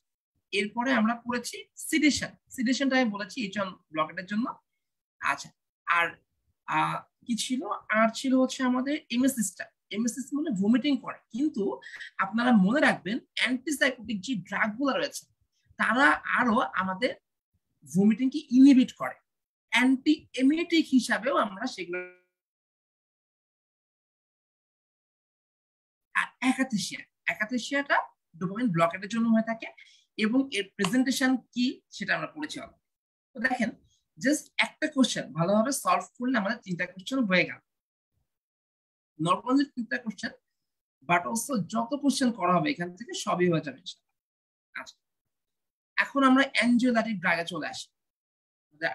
এরপরে আমরা পড়েছি সিডেশন, সিডেশনটা আমি বলেছি এইচন ব্লকেটের জন্য। আচ্ছা, আর কি ছিল, আর ছিল হচ্ছে আমাদের এমএসিসটা। এমএসিস মানে ভমিটিং করে, কিন্তু আপনারা মনে রাখবেন অ্যান্টিসাইকোটিক যে ড্রাগগুলো রয়েছে তারা আরো আমাদের ভমিটিং কে ইনহিবিট করে, অ্যান্টি এমিটিক হিসাবেও আমরা সেগুলো। আর অ্যাকাথেসিয়াটা ডোপামিন ব্লকেটের জন্য হয়ে থাকে, এবং এর প্রেজেন্টেশন কি সেটা আমরা পড়েছি। তো দেখেন, জাস্ট একটা কোশ্চেন ভালোভাবে সলভ করলে আমাদের 3টা কোশ্চেন হয়ে গেল। নরমালি 3টা কোশ্চেন, বাট অলসো যত কোশ্চেন করা হবে এখান থেকে সবই হয়ে যাবে। আচ্ছা, এখন আমরা অ্যানজিওলাইটিক ড্রাগে চলে আসি।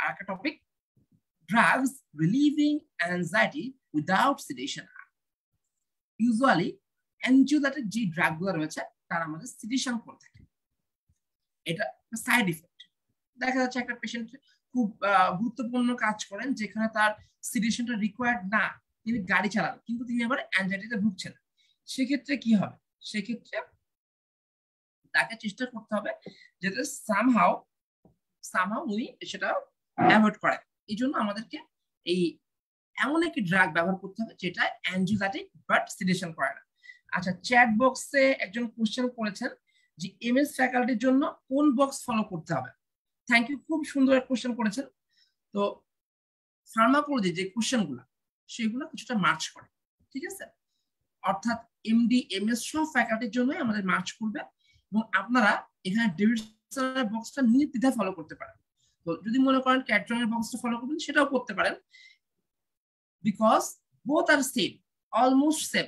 আরেকটা topic, drugs relieving anxiety without sedation. Usually অ্যানজিওলাইটিক যে ড্রাগগুলো রয়েছে তারা আমাদের সিডেশন করে থাকে। এটা সাইড ইফেক্ট। দেখা যাচ্ছে একটা পেশেন্ট খুব গুরুত্বপূর্ণ কাজ করেন যেখানে তার সিডেশনটা রিকোয়ার্ড না, তিনি গাড়ি চালান, কিন্তু তিনি আবার অ্যাংজাইটিতে ভুগছেন। সেক্ষেত্রে কি হবে? সেক্ষেত্রে তাকে চেষ্টা করতে হবে যাতে সামহাউ উনি সেটা অ্যাভয়েড করেন। এই জন্য আমাদেরকে এই এমন একটি ড্রাগ ব্যবহার করতে হবে যেটা অ্যানজিওলাইটিক বাট সিডেশন করে না। আচ্ছা, চ্যাট বক্সে একজন কোশ্চেন করেছেন যে এমএস ফ্যাকাল্টির জন্য কোন বক্স ফলো করতে হবে। থ্যাংক ইউ, খুব সুন্দর একটা কোশ্চেন করেছেন। তো ফার্মাকোলজি যে কোশ্চেনগুলো সেগুলো কিছুটা মার্চ করে, ঠিক আছে, অর্থাৎ এমডি এমএস সব ফ্যাকাল্টির জন্য আমাদের মার্চ করবে, এবং আপনারা এখানে ডেভিডসনের বক্সটা নির্দ্বিধায় ফলো করতে পারেন। তো যদি মনে করেন ক্যাটজনের বক্সটা ফলো করবেন সেটাও করতে পারেন, because both are same, almost same.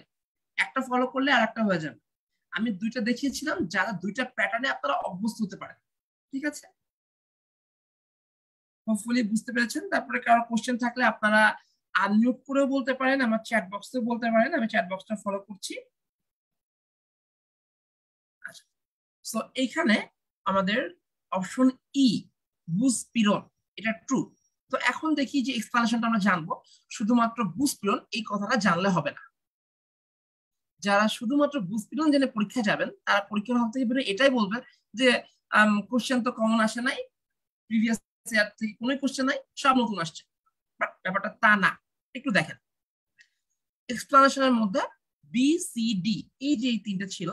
একটা ফলো করলে আর একটা হয়ে যাবে। আমি 2টা দেখিয়েছিলাম যারা 2টা প্যাটার্নে আপনারা অভ্যস্ত হতে পারেন। ঠিক আছে, হোপফুলি বুঝতে পেরেছেন। তারপরে কারো কোশ্চেন থাকলে আপনারা আনমিউট করেও বলতে পারেন, আমার চ্যাট বক্সেও বলতে পারেন, আমি চ্যাট বক্সটা ফলো করছি। আচ্ছা, সো এইখানে আমাদের অপশন ই বুসপিরন, এটা ট্রু। তো এখন দেখি যে এক্সপ্লানেশনটা আমরা জানবো। শুধুমাত্র বুসপিরন এই কথাটা জানলে হবে না। যারা শুধুমাত্র বুসপিরন জেনে পরীক্ষা যাবেন তারা পরীক্ষার হল থেকে বেরোয় এটাই বলবেন যে কোশ্চেন তো কমন আসে নাই, প্রিভিয়াস ইয়ার থেকে কোনো কোশ্চেন নাই, সব নতুন আসছে। বাট ব্যাপারটা তা না। একটু দেখেন এক্সপ্লানেশনের মধ্যে বি সি ডি এই যে এই 3টা ছিল,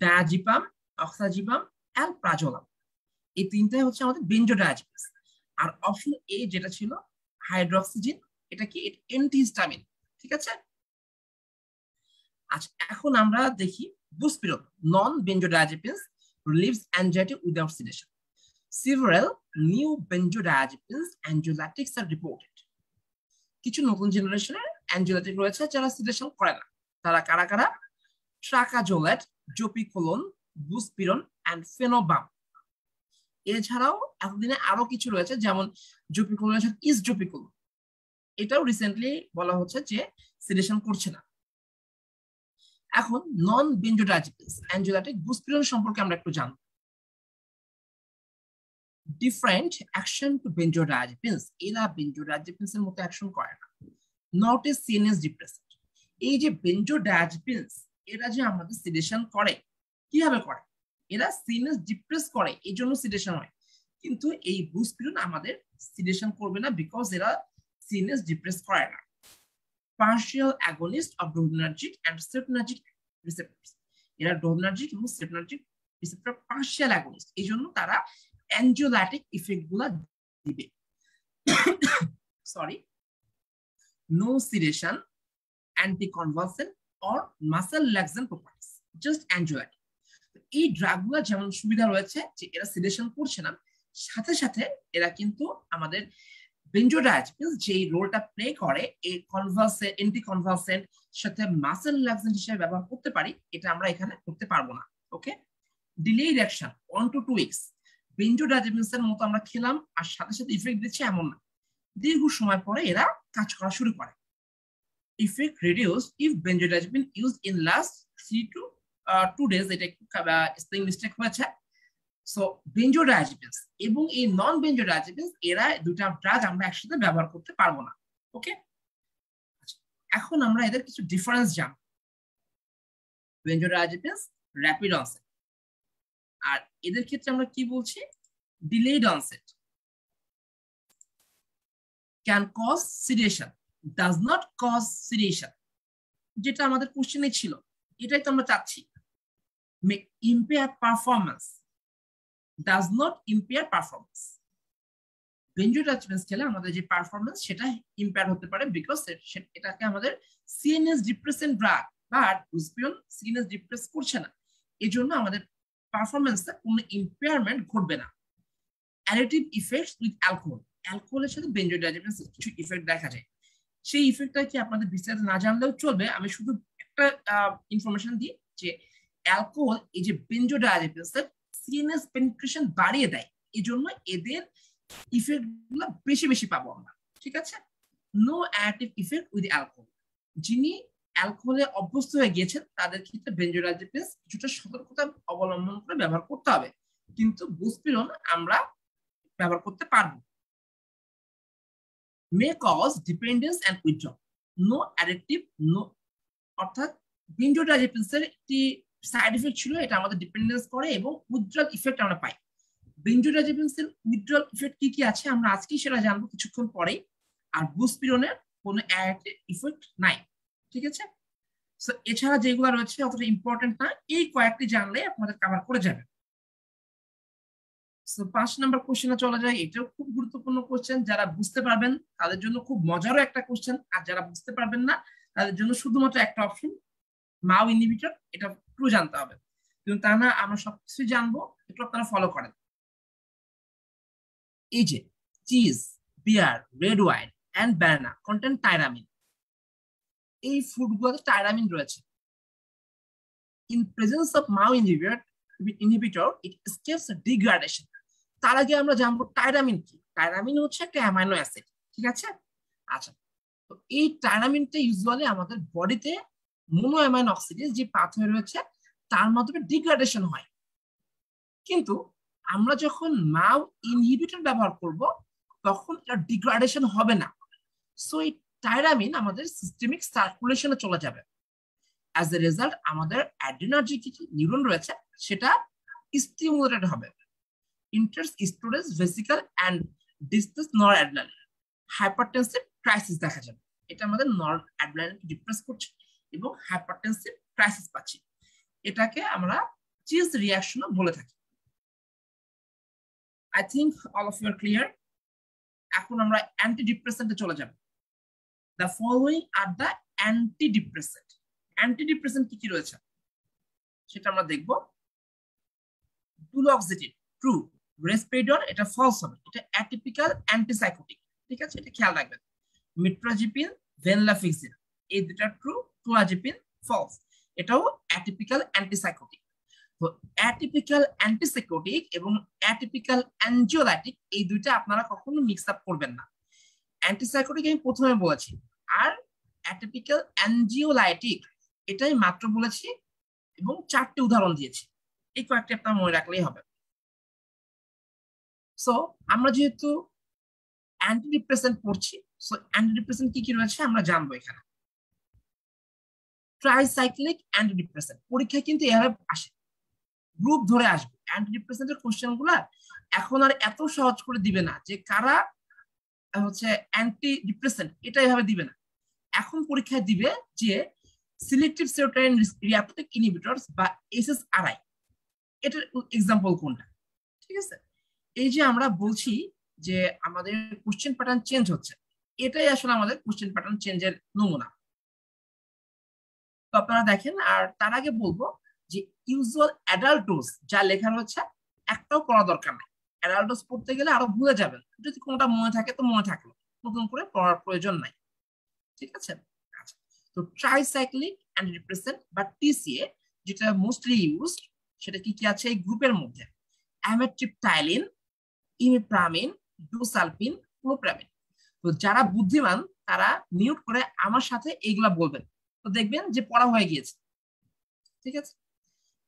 ডায়াজিপাম, অক্সাজিপাম, অ্যালপ্রাজোলাম, এই 3টাই হচ্ছে আমাদের বেনজোডায়াজিপাস। আর অপশন এ যেটা ছিল হাইড্রোক্সিজিন, এটা কি অ্যান্টিহিস্টামিন। ঠিক আছে, আচ্ছা এখন আমরা দেখি বুসপিরন, নন বেনজোডায়াজিপাস, relieves anxiety without sedation. Several new benzodiazepines anxiolytics are reported. কিছু নতুন জেনারেশনের অ্যানজিওলাইটিক রয়েছে যারা সিডেশন করে না। তারা কারা কারা? ট্রাকাজোলেট, জোপিকোলন, বুসপিরন, অ্যান্ড ফেনোবাম। এছাড়াও এতদিনে আরো কিছু রয়েছে, যেমন জোপিকুলেশন ইজ জোপিকুল, এটাও রিসেন্টলি বলা হচ্ছে যে সিডেশন করছে না। এখন নন বেনজোডায়াজেপিনস অ্যানজিওলাইটিক বুস্পিরন সম্পর্কে আমরা একটু জানব। ডিফারেন্ট অ্যাকশন টু বেনজোডায়াজেপিনস, এরা বেনজোডায়াজেপিনস এর মতো অ্যাকশন করে না। নট এ সিএনএস ডিপ্রেসেন্ট, এই যে বেনজোডায়াজেপিনস এরা যে আমাদের সিডেশন করে, কিভাবে করে? এরা সিএনএস ডিপ্রেস করে, এই জন্য সিডেশন হয়। কিন্তু এই বুস্পিরন আমাদের সিডেশন করবে না, বিকজ এরা সিএনএস ডিপ্রেস করে না। Partial agonist of dopaminergic and serotonergic receptors, এরা ডোপামিনার্জিক এবং সেরোটোনার্জিক রিসেপ্টর পার্শিয়াল অ্যাগনিস্ট, এই জন্য তারা অ্যানজিওলাইটিক ইফেক্ট গুলা দিবে। Sorry, no sedation, anticonvulsant or muscle relaxant properties, just anxiolytic. এই ড্রাগগুলা যেমন সুবিধা রয়েছে যে এরা সিডেশন করছে না, সাথে সাথে এরা কিন্তু আমাদের বেনজোডায়াজেপিনস যে রোলটা প্লে করে এই কনভালসেন্ট, অ্যান্টিকনভালসেন্ট সাথে মাসেল রিল্যাক্সেন্ট হিসেবে ব্যবহার করতে পারি, এটা আমরা এখানে করতে পারবো না। ওকে, ডিলেড অ্যাকশন 1 to 2 weeks, বেনজোডায়াজেপিনস এর মতো আমরা খেলাম আর সাথে সাথে ইফেক্ট দিচ্ছে এমন না, দীর্ঘ সময় পরে এরা কাজ করা শুরু করে। Effect reduce if benzodiazepine used in last 3 to 2 days, এটা একটু স্পেলিং মিস্টেক হয়েছে। সো বেনজোডায়াজেপিনস এবং এই নন বেনজোডায়াজেপিনস এরা দুটা ড্রাগ আমরা একসাথে ব্যবহার করতে পারবো না। ওকে, এখন আমরা এদের কিছু ডিফারেন্স জানব। বেনজোডায়াজেপিনস র‍্যাপিড অনসেট, আর এদের ক্ষেত্রে আমরা কি বলছি? Delayed onset. Can cause sedation, does not cause sedation, যেটা আমাদের কোশ্চেনে ছিল, এটাই তো আমরা চাচ্ছি। May impair performance, does not impair performance, benzodiazepines খেলে আমাদের যে পারফরম্যান্স সেটা ইম্পেয়ার হতে পারে, বিকজ এটাকে আমাদের CNS depressant drug, but buspirone CNS depress করছে না, এই জন্য আমাদের পারফরম্যান্সে কোনো ইম্পেয়ারমেন্ট ঘটবে না। অ্যাডিটিভ ইফেক্টস উইথ অ্যালকোহল, অ্যালকোহলের সাথে বেনজোডায়াজেপিনস কিছু ইফেক্ট দেখা যায়, সেই ইফেক্টটা কি আপনাদের বিস্তারিত না জানলেও চলবে, আমি শুধু একটা ইনফরমেশন দিই যে অ্যালকোহল এই যে বেনজোডায়াজেপিনস এর সিএনএস পেনিট্রেশন বাড়িয়ে দেয়, এই জন্য এদের ইফেক্ট গুলো বেশি বেশি পাবো আমরা। ঠিক আছে, no additive effect with alcohol, যিনি অ্যালকোহলে অভ্যস্ত হয়ে গিয়েছেন তাদের ক্ষেত্রে বেনজোডায়াজেপিনস কিছুটা সতর্কতা অবলম্বন করে ব্যবহার করতে হবে, কিন্তু বুস্পিরন আমরা ব্যবহার করতে পারবো। May cause dependence and withdraw, no additive, no, অর্থাৎ বেনজোডায়াজেপিনস এর একটি সাইড ইফেক্ট ছিল, এটা আমাদের ডিপেন্ডেন্স করে এবং উইথড্রল ইফেক্ট আমরা পাই। বেনজোডায়াজেপিনস এর উইথড্রল ইফেক্ট কি কি আছে আমরা আজকেই সেটা জানবো কিছুক্ষণ পরেই, আর বুস্পিরনের কোনো ইফেক্ট নাই। ঠিক আছে, সো এছাড়া যেগুলো রয়েছে অতটা ইম্পর্টেন্ট না, এই কয়েকটি জানলে আপনাদের কভার করে যাবে। সো 5 নাম্বার কোশ্চেনে চলে যায়, এটাও খুব গুরুত্বপূর্ণ কোশ্চেন, যারা বুঝতে পারবেন তাদের জন্য খুব মজারও একটা কোশ্চেন, আর যারা বুঝতে পারবেন না তাদের জন্য শুধুমাত্র একটা অপশন, মাও ইনহিবিটর, এটা একটু জানতে হবে, কিন্তু তা না আমরা সবকিছু জানবো, একটু আপনারা ফলো করেন। এই যে cheese, beer, red wine and banana contain tyramine, এই ফুডগুলোতে টাইরামিন রয়েছে। In presence of MAO inhibitor it steps degradation. তার আগে আমরা জানবো টাইরামিন কি। টাইরামিন হচ্ছে একটা অ্যামাইনো অ্যাসিড, ঠিক আছে? আচ্ছা, তো এই টাইরামিনটা ইউজুয়ালি আমাদের বডিতে মোনো অ্যামাইনো অক্সিডেজ যে পাথওয়ে রয়েছে তার মাধ্যমে ডিগ্রেডেশন হয়, কিন্তু আমরা যখন মাও ইনহিবিটর ব্যবহার করব তখন এটা ডিগ্রেডেশন হবে না। সো এই টাইরামিন আমাদের সিস্টেমিক সার্কুলেশনে চলে যাবে। অ্যাজ এ রেজাল্ট আমাদের অ্যাড্রিনার্জিক নিউরন রয়েছে সেটা স্টিমুলেটেড হবে। Enters storage vesicle and displace noradrenaline, hypertensive crisis দেখা যাবে। এটা আমাদের নরঅ্যাড্রিনালিনকে ডিপ্রেস করছে এবং হাইপারটেনসিভ ক্রাইসিস পাচ্ছি, এটাকে আমরা চিজ রিঅ্যাকশনও বলে থাকি। I think all of you are clear. এখন আমরা অ্যান্টিডিপ্রেসেন্টে চলে যাব। The following are the antidepressant. Antidepressant কি কি রয়েছে সেটা আমরা দেখব। দুলক্সিটিন ট্রু, রেসপিরিডন এটা ফলস হবে, এটা অ্যাটিপিক্যাল অ্যান্টিসাইকোটিক, ঠিক আছে, এটা খেয়াল রাখবেন। মিট্রাজিপিন, ভেনলাফিক্সিন এই দুটো ট্রু, ক্লোরাজিপিন ফলস, এটাও অ্যাটিপিক্যাল অ্যান্টিসাইকোটিক। তো অ্যাটিপিক্যাল অ্যান্টিসাইকোটিক এবং অ্যাটিপিক্যাল অ্যানজিওলাইটিক এই দুইটা আপনারা কখনো মিক্স আপ করবেন না। অ্যান্টিসাইকোটিক আমি প্রথমে বলেছি, আর অ্যাটিপিক্যাল অ্যানজিওলাইটিক এটাই মাত্র বলেছি এবং 4টি উদাহরণ দিয়েছি। এই কয়েকটি আপনার মনে রাখলেই হবে। সো আমরা যেহেতু অ্যান্টিডিপ্রেসেন্ট পড়ছি, সো অ্যান্টিডিপ্রেসেন্ট কি কি রয়েছে আমরা জানবো এখানে। ট্রাইসাইক্লিক অ্যান্টিডিপ্রেসেন্ট পরীক্ষায় কিন্তু এভাবে আসে, গ্রুপ ধরে আসবে। অ্যান্টিডিপ্রেসেন্টের কোশ্চেন গুলা এখন আর এত সহজ করে দিবে না যে কারা হচ্ছে অ্যান্টিডিপ্রেসেন্ট, এটা এভাবে দিবে না। এখন পরীক্ষায় দিবে যে সিলেক্টিভ সেরোটোনিন রিআপটেক ইনহিবিটরস বা SSRI, এটার এক্সাম্পল কোনটা। ঠিক আছে, এই যে আমরা বলছি যে আমাদের কোশ্চেন প্যাটার্ন চেঞ্জ হচ্ছে, এটাই আসলে আমাদের কোশ্চেন প্যাটার্ন চেঞ্জের নমুনা। তো আপনারা দেখেন, আর তার আগে বলবো যে ইউজুয়াল অ্যাডাল্ট ডোজ যা লেখা রয়েছে একটাও পড়া দরকার নাই। অ্যাডাল্ট ডোজ পড়তে গেলে আরো ভুলে যাবেন, যদি কোনটা মনে থাকে তো মনে থাকলো, নতুন করে পড়ার প্রয়োজন নাই। ঠিক আছে, আচ্ছা। তো ট্রাইসাইক্লিক অ্যান্টিডিপ্রেসেন্ট বা TCA যেটা মোস্টলি ইউজড, সেটা কি কি আছে এই গ্রুপের মধ্যে? Amitriptyline, imipramine, dosulepin, clomipramine. তো যারা বুদ্ধিমান তারা মিউট করে আমার সাথে এইগুলা বলবেন, তো দেখবেন যে পড়া হয়ে গিয়েছে। ঠিক আছে,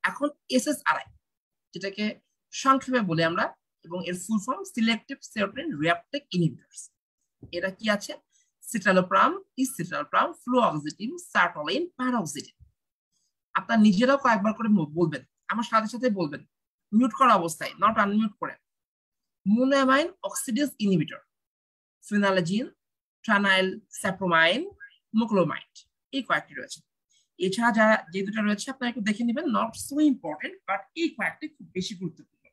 এখন SSRI যেটাকে সংক্ষেপে বলি আমরা, এবং এর full form selective serotonin reuptake inhibitors. এরা কি আছে? সিটালোপ্রাম, ইসিটালোপ্রাম, ফ্লুঅক্সিটিন, সার্টোলিন, প্যারোক্সিটিন। আপনার নিজেরাও কয়েকবার করে বলবেন, আমার সাথে সাথে বলবেন, মিউট করা অবস্থায়, নট আনমিউট করে। মোনোঅ্যামাইন অক্সিডেজ ইনহিবিটর, ফিনালাজিন, ট্রানাইল স্যাপ্রোমাইন, মুক্লোমাইড, এই কয়েকটি রয়েছে। এছাড়া যারা যে দুটো রয়েছে আপনারা একটু দেখে নেবেন, নট সো ইম্পর্টেন্ট, বাট এই কয়েকটি খুব বেশি গুরুত্বপূর্ণ।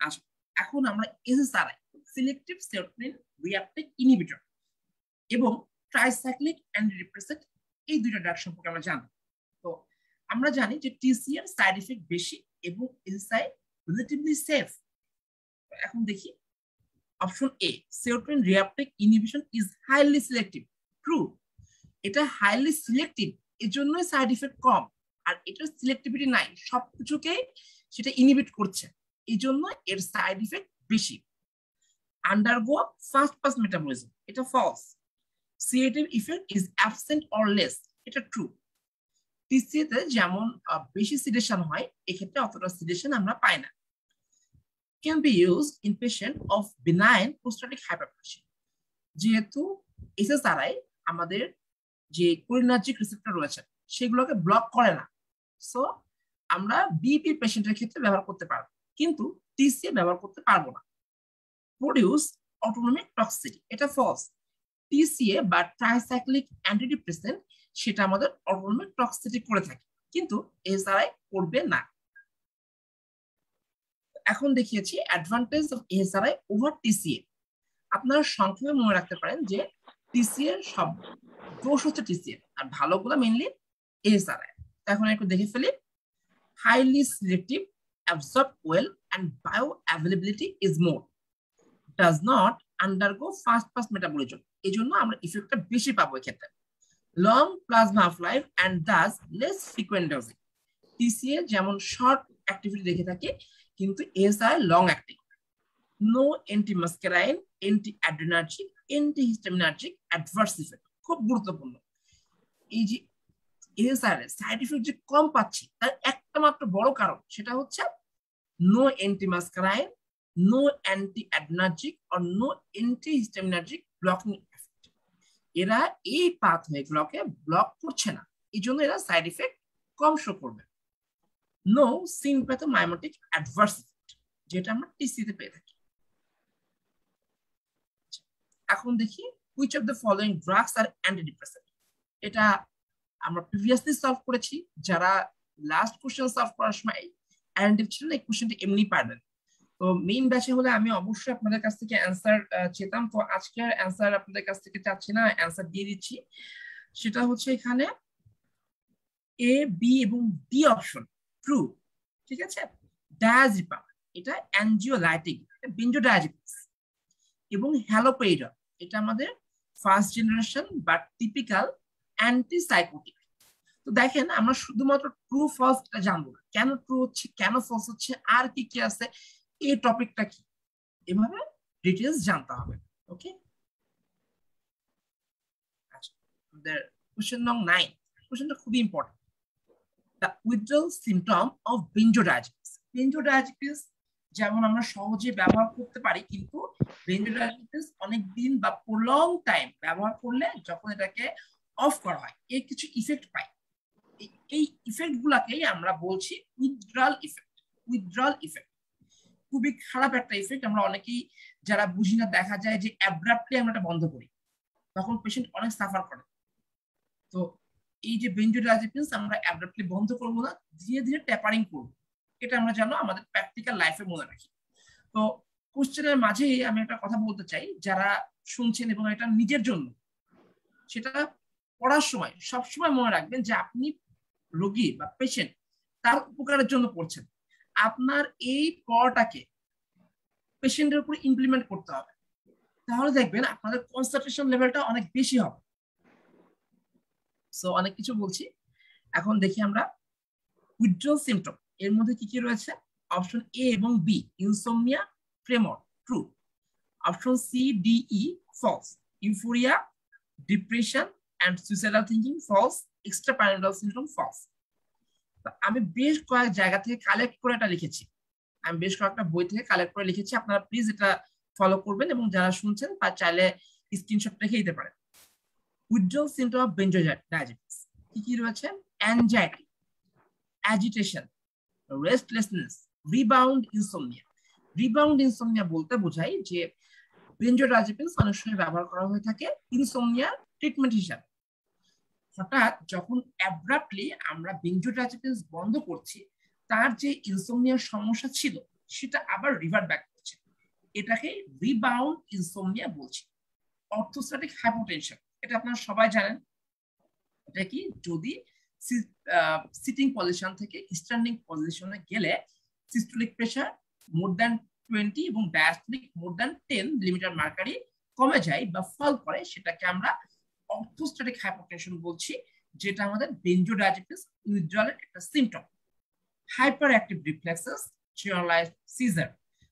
আচ্ছা, এখন আমরা SSRI selective serotonin reuptake inhibitor এবং ট্রাইসাইক্লিক অ্যান্টিডিপ্রেসেন্ট এই দুইটা ড্রাগ সম্পর্কে আমরা জানি। তো আমরা জানি যে TCA এর সাইড এফেক্ট বেশি এবং SSRI রিলেটিভলি সেফ। এখন দেখি option A, serotonin reuptake inhibition is highly selective. True, এটা হাইলি সিলেক্টিভ, এজন্যই সাইড এফেক্ট কম, আর এটার সিলেক্টিভিটি নাই, সবকিছুকে সেটা ইনহিবিট করছে, এই জন্য এর সাইড ইফেক্ট বেশি। আন্ডারগো ফাস্ট পাস মেটাবলিজম, এটা false. Sedative effect is absent or less, এটা ট্রু। TCA তে যেমন বেশি সিডেশন হয়, এক্ষেত্রে অতটা সিডেশন আমরা পাই না। Can be used in patient of benign prostatic hypertension. যেহেতু SSRI আমাদের যে কোলিনার্জিক রিসেপ্টর রয়েছে সেগুলোকে ব্লক করে না, সো আমরা BP পেশেন্টের ক্ষেত্রে ব্যবহার করতে পারবো, কিন্তু TCA ব্যবহার করতে পারবো না। প্রডিউস অটোনমিক টক্সিসিটি, এটা ফলস। TCA বা ট্রাইসাইক্লিক অ্যান্টিডিপ্রেসেন্ট সেটা আমাদের অটোনমিক টক্সিসিটি করে থাকে, কিন্তু SSRI করবে না। এখন দেখিয়েছি advantage of SSRI over TCA। আপনারা সংক্ষেপে মনে রাখতে পারেন যে TCA এর সব দোষ হচ্ছে TCA, আর ভালোগুলো মেইনলি SSRI। এখন একটু দেখে ফেলি। Highly selective, absorb well, and bioavailability is more, does not undergo fast pass metabolism, এই জন্য আমরা ইফেক্টটা বেশি পাবো এক্ষেত্রে। Long plasma half life and thus less frequent dosing। TCA যেমন শর্ট অ্যাক্টিভিটি দেখে থাকি, কিন্তু SSRI long acting. No antimuscarinic, anti adrenergic, antihistaminergic adverse effect, খুব গুরুত্বপূর্ণ। এই যে SSRI সাইড ইফেক্ট যে কম পাচ্ছি তার একটা মাত্র বড় কারণ, সেটা হচ্ছে no antimuscarinic, no anti adrenergic or no antihistaminergic blocking effect. এরা এই পাথওয়েগুলোকে ব্লক করছে না, এই জন্য এরা সাইড ইফেক্ট কম শো করবে। নো সিম্প্যাথোমাইমেটিক অ্যাডভার্স ইফেক্ট, যেটা আমরা TCA তে পেয়ে থাকি। এখন দেখি which of the following drugs are antidepressant। এটা আমরা প্রিভিয়াসলি সলভ করেছি, যারা লাস্ট কোশ্চেন সলভ করার সময় অ্যাটেন্টিভ ছিলেন এই কোশ্চেনটি এমনি পারবেন। তো মেইন ব্যাচে হলে আমি অবশ্যই আপনাদের কাছ থেকে অ্যান্সার চেতাম, তো আজকে অ্যান্সার আপনাদের কাছ থেকে চাচ্ছি না, অ্যান্সার দিয়ে দিচ্ছি। সেটা হচ্ছে এখানে A, B এবং D অপশন ট্রু। ঠিক আছে, ডায়াজিপাম এটা অ্যানজিওলাইটিক, এটা বেনজোডায়াজিপিনস, এবং হ্যালোপেরিডন এটা আমাদের ফার্স্ট জেনারেশন বা টিপিক্যাল অ্যান্টিসাইকোটিক। তো দেখেন আমরা শুধুমাত্র ট্রু ফলস এটা জানবো না, কেন ট্রু হচ্ছে, কেন ফলস হচ্ছে, আর কি কি আছে, এই টপিকটা কি, এভাবে ডিটেলস জানতে হবে। ওকে, আচ্ছা আমাদের কোশ্চেন নং 9, কোশ্চেনটা খুবই important. The withdrawal symptom of benzodiazepines. Benzodiazepines যেমন আমরা সহজে ব্যবহার করতে পারি, কিন্তু বেনজোডায়াজেপিনস অনেক দিন বা প্রলং টাইম ব্যবহার করলে যখন এটাকে অফ করা হয় এর কিছু ইফেক্ট পাই। এই ইফেক্ট গুলাকেই আমরা বলছি উইথড্রল ইফেক্ট। উইথড্রল ইফেক্ট খুবই খারাপ একটা ইফেক্ট। আমরা অনেকেই যারা বুঝি না, দেখা যায় যে অ্যাব্রাপ্টলি আমরা এটা বন্ধ করি, তখন পেশেন্ট অনেক সাফার করে। তো এই যে বেনজোডায়াজেপিনস আমরা অ্যাব্রাপ্টলি বন্ধ করব না, ধীরে ধীরে ট্যাপারিং করব, এটা আমরা যেন আমাদের প্র্যাকটিক্যাল লাইফে মনে রাখি। তো কোশ্চেনের মাঝেই আমি একটা কথা বলতে চাই, যারা শুনছেন এবং এটা নিজের জন্য, সেটা পড়ার সময় সবসময় মনে রাখবেন যে আপনি রোগী বা পেশেন্ট তার উপকারের জন্য পড়ছেন। আপনার এই পড়াটাকে পেশেন্টের উপর ইমপ্লিমেন্ট করতে হবে, তাহলে দেখবেন আপনাদের কনসেন্ট্রেশন লেভেলটা অনেক বেশি হবে। সো অনেক কিছু বলছি, এখন দেখি আমরা উইথড্রল সিমটম এর মধ্যে কি কি রয়েছে। অপশন এ এবং B insomnia, tremor, true. Option C D E false, euphoria, depression and suicidal thinking false, extra paranoidal syndrome false. আমি বেশ কয়েক জায়গা থেকে কালেক্ট করে এটা লিখেছি, আমি বেশ কয়েকটা বই থেকে কালেক্ট করে লিখেছি, আপনারা প্লিজ এটা ফলো করবেন এবং যারা শুনছেন তারা চাইলে স্ক্রিনশট রেখে দিতে পারেন। উইথড্রল সিমটম অফ বেনজোডায়াজেপিনস কি কি রয়েছে। Anxiety, agitation, restlessness, rebound insomnia. Rebound insomnia বলতে বোঝায় যে বেনজোডায়াজেপিনস অনেক সময় ব্যবহার করা হয়ে থাকে ইনসোমনিয়া ট্রিটমেন্ট হিসাবে। হঠাৎ যখন অ্যাব্রাপ্টলি আমরা বেনজোডায়াজেপিনস বন্ধ করছি, তার যে ইনসোমনিয়ার সমস্যা ছিল সেটা আবার রিভার্ট ব্যাক করছে, এটাকে রিবাউন্ড ইনসোমনিয়া বলছি। অর্থোস্ট্যাটিক হাইপোটেনশন, এটা আপনারা সবাই জানেন। এটা কি, যদি সিটিং পজিশন থেকে স্ট্যান্ডিং পজিশনে গেলে সিস্টোলিক প্রেসার মোর দ্যান 20 এবং diastolic more than 10 millimetre mercury কমে যায় বা ফল করে, সেটাকে আমরা অর্থোস্ট্যাটিক হাইপোটেনশন বলছি, যেটা আমাদের বেনজোডায়াজেপিনস উইথড্রলের একটা symptom. Hyper active reflexes, generalized seizure.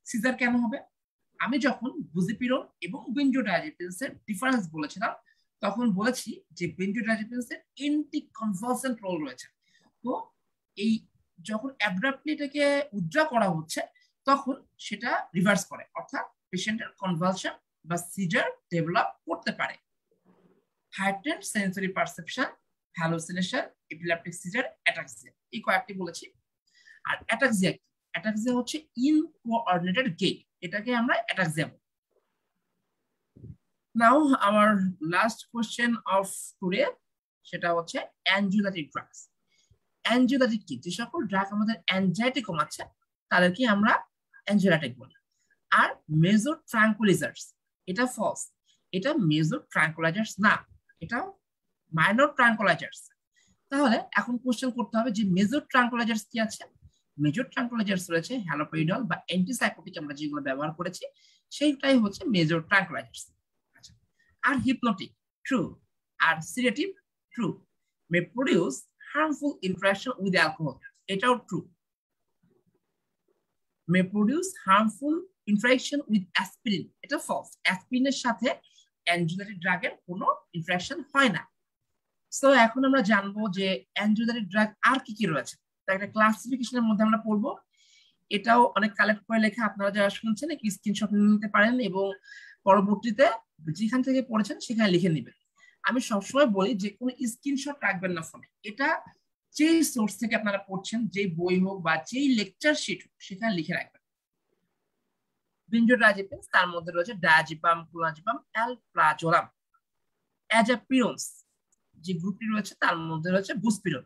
Seizure কেন হবে? আমি যখন বুজিপিরন এবং বেনজোডায়াজেপিনস এর ডিফারেন্স বলেছিলাম, তখন বলেছি যে বেনজোডায়াজেপিনস এর এন্টি কনভালসেন্ট রোল রয়েছে। তো এই যখন অ্যাব্রাপ্টলি এটাকে উইথড্র করা হচ্ছে, তখন সেটা রিভার্স করে, অর্থাৎ পেশেন্টের কনভালশন বা সিজার ডেভেলপ করতে পারে। Heightened sensory perception, hallucination, epileptic seizure, ataxia, এই কয়েকটি বলেছি। আর অ্যাটাক্সিয়া কি? অ্যাটাক্সিয়া হচ্ছে ইনকোঅর্ডিনেটেড গেট, এটাকে আমরা অ্যাটাক্সিয়া বলি। নাও our last question of today, সেটা হচ্ছে অ্যানজিওলাইটিক ড্রাগস। অ্যানজিওলাইটিক কি? যে সকল ড্রাগ আমাদের অ্যাংজাইটি কমাচ্ছে তাদেরকে আমরা অ্যানজিওলাইটিক বলি। আর মেজর ট্রাঙ্কুলাইজার্স, এটা ফলস, এটা মেজর ট্রাঙ্কুলাইজার্স না, এটা মাইনর ট্রাঙ্কুলাইজার্স। তাহলে এখন কোশ্চেন করতে হবে যে মেজর ট্রাঙ্কুলাইজার্স কি আছে। মেজর ট্রাঙ্কুলাইজার্স রয়েছে হ্যালোপেরিডল বা অ্যান্টিসাইকোটিক আমরা যেগুলো ব্যবহার করেছি, সেইটাই হচ্ছে মেজর ট্রাঙ্কুলাইজার্স। আচ্ছা, আর হিপনোটিক, ট্রু। আর sedative, true. May produce harmful interaction with alcohol, এটাও true. May produce harmful interaction with aspirin, এটা ফলস। অ্যাসপিরিনের সাথে অ্যানজিওলাইটিক ড্রাগের কোনো ইন্টারঅ্যাকশন হয় না। সো এখন আমরা জানবো যে অ্যানজিওলাইটিক ড্রাগ আর কি কি রয়েছে, তার একটা ক্লাসিফিকেশনের মধ্যে আমরা পড়বো। এটাও অনেক কালেক্ট করে লেখা, আপনারা যারা শুনছেন একটি স্ক্রিনশট নিতে পারেন এবং পরবর্তীতে যেখান থেকে পড়েছেন সেখানে লিখে নেবেন। আমি সবসময় বলি যে কোনো স্ক্রিনশট রাখবেন না ফোনে, এটা যেই সোর্স থেকে আপনারা পড়ছেন, যেই বই হোক বা যেই লেকচার শিট হোক, সেখানে লিখে রাখবেন। বেনজোডায়াজেপিনস, তার মধ্যে রয়েছে ডায়াজিপাম, ক্লোনাজিপাম, অ্যালপ্রাজোলাম। অ্যাজাপিরনস যে গ্রুপটি রয়েছে তার মধ্যে রয়েছে বুসপিরন।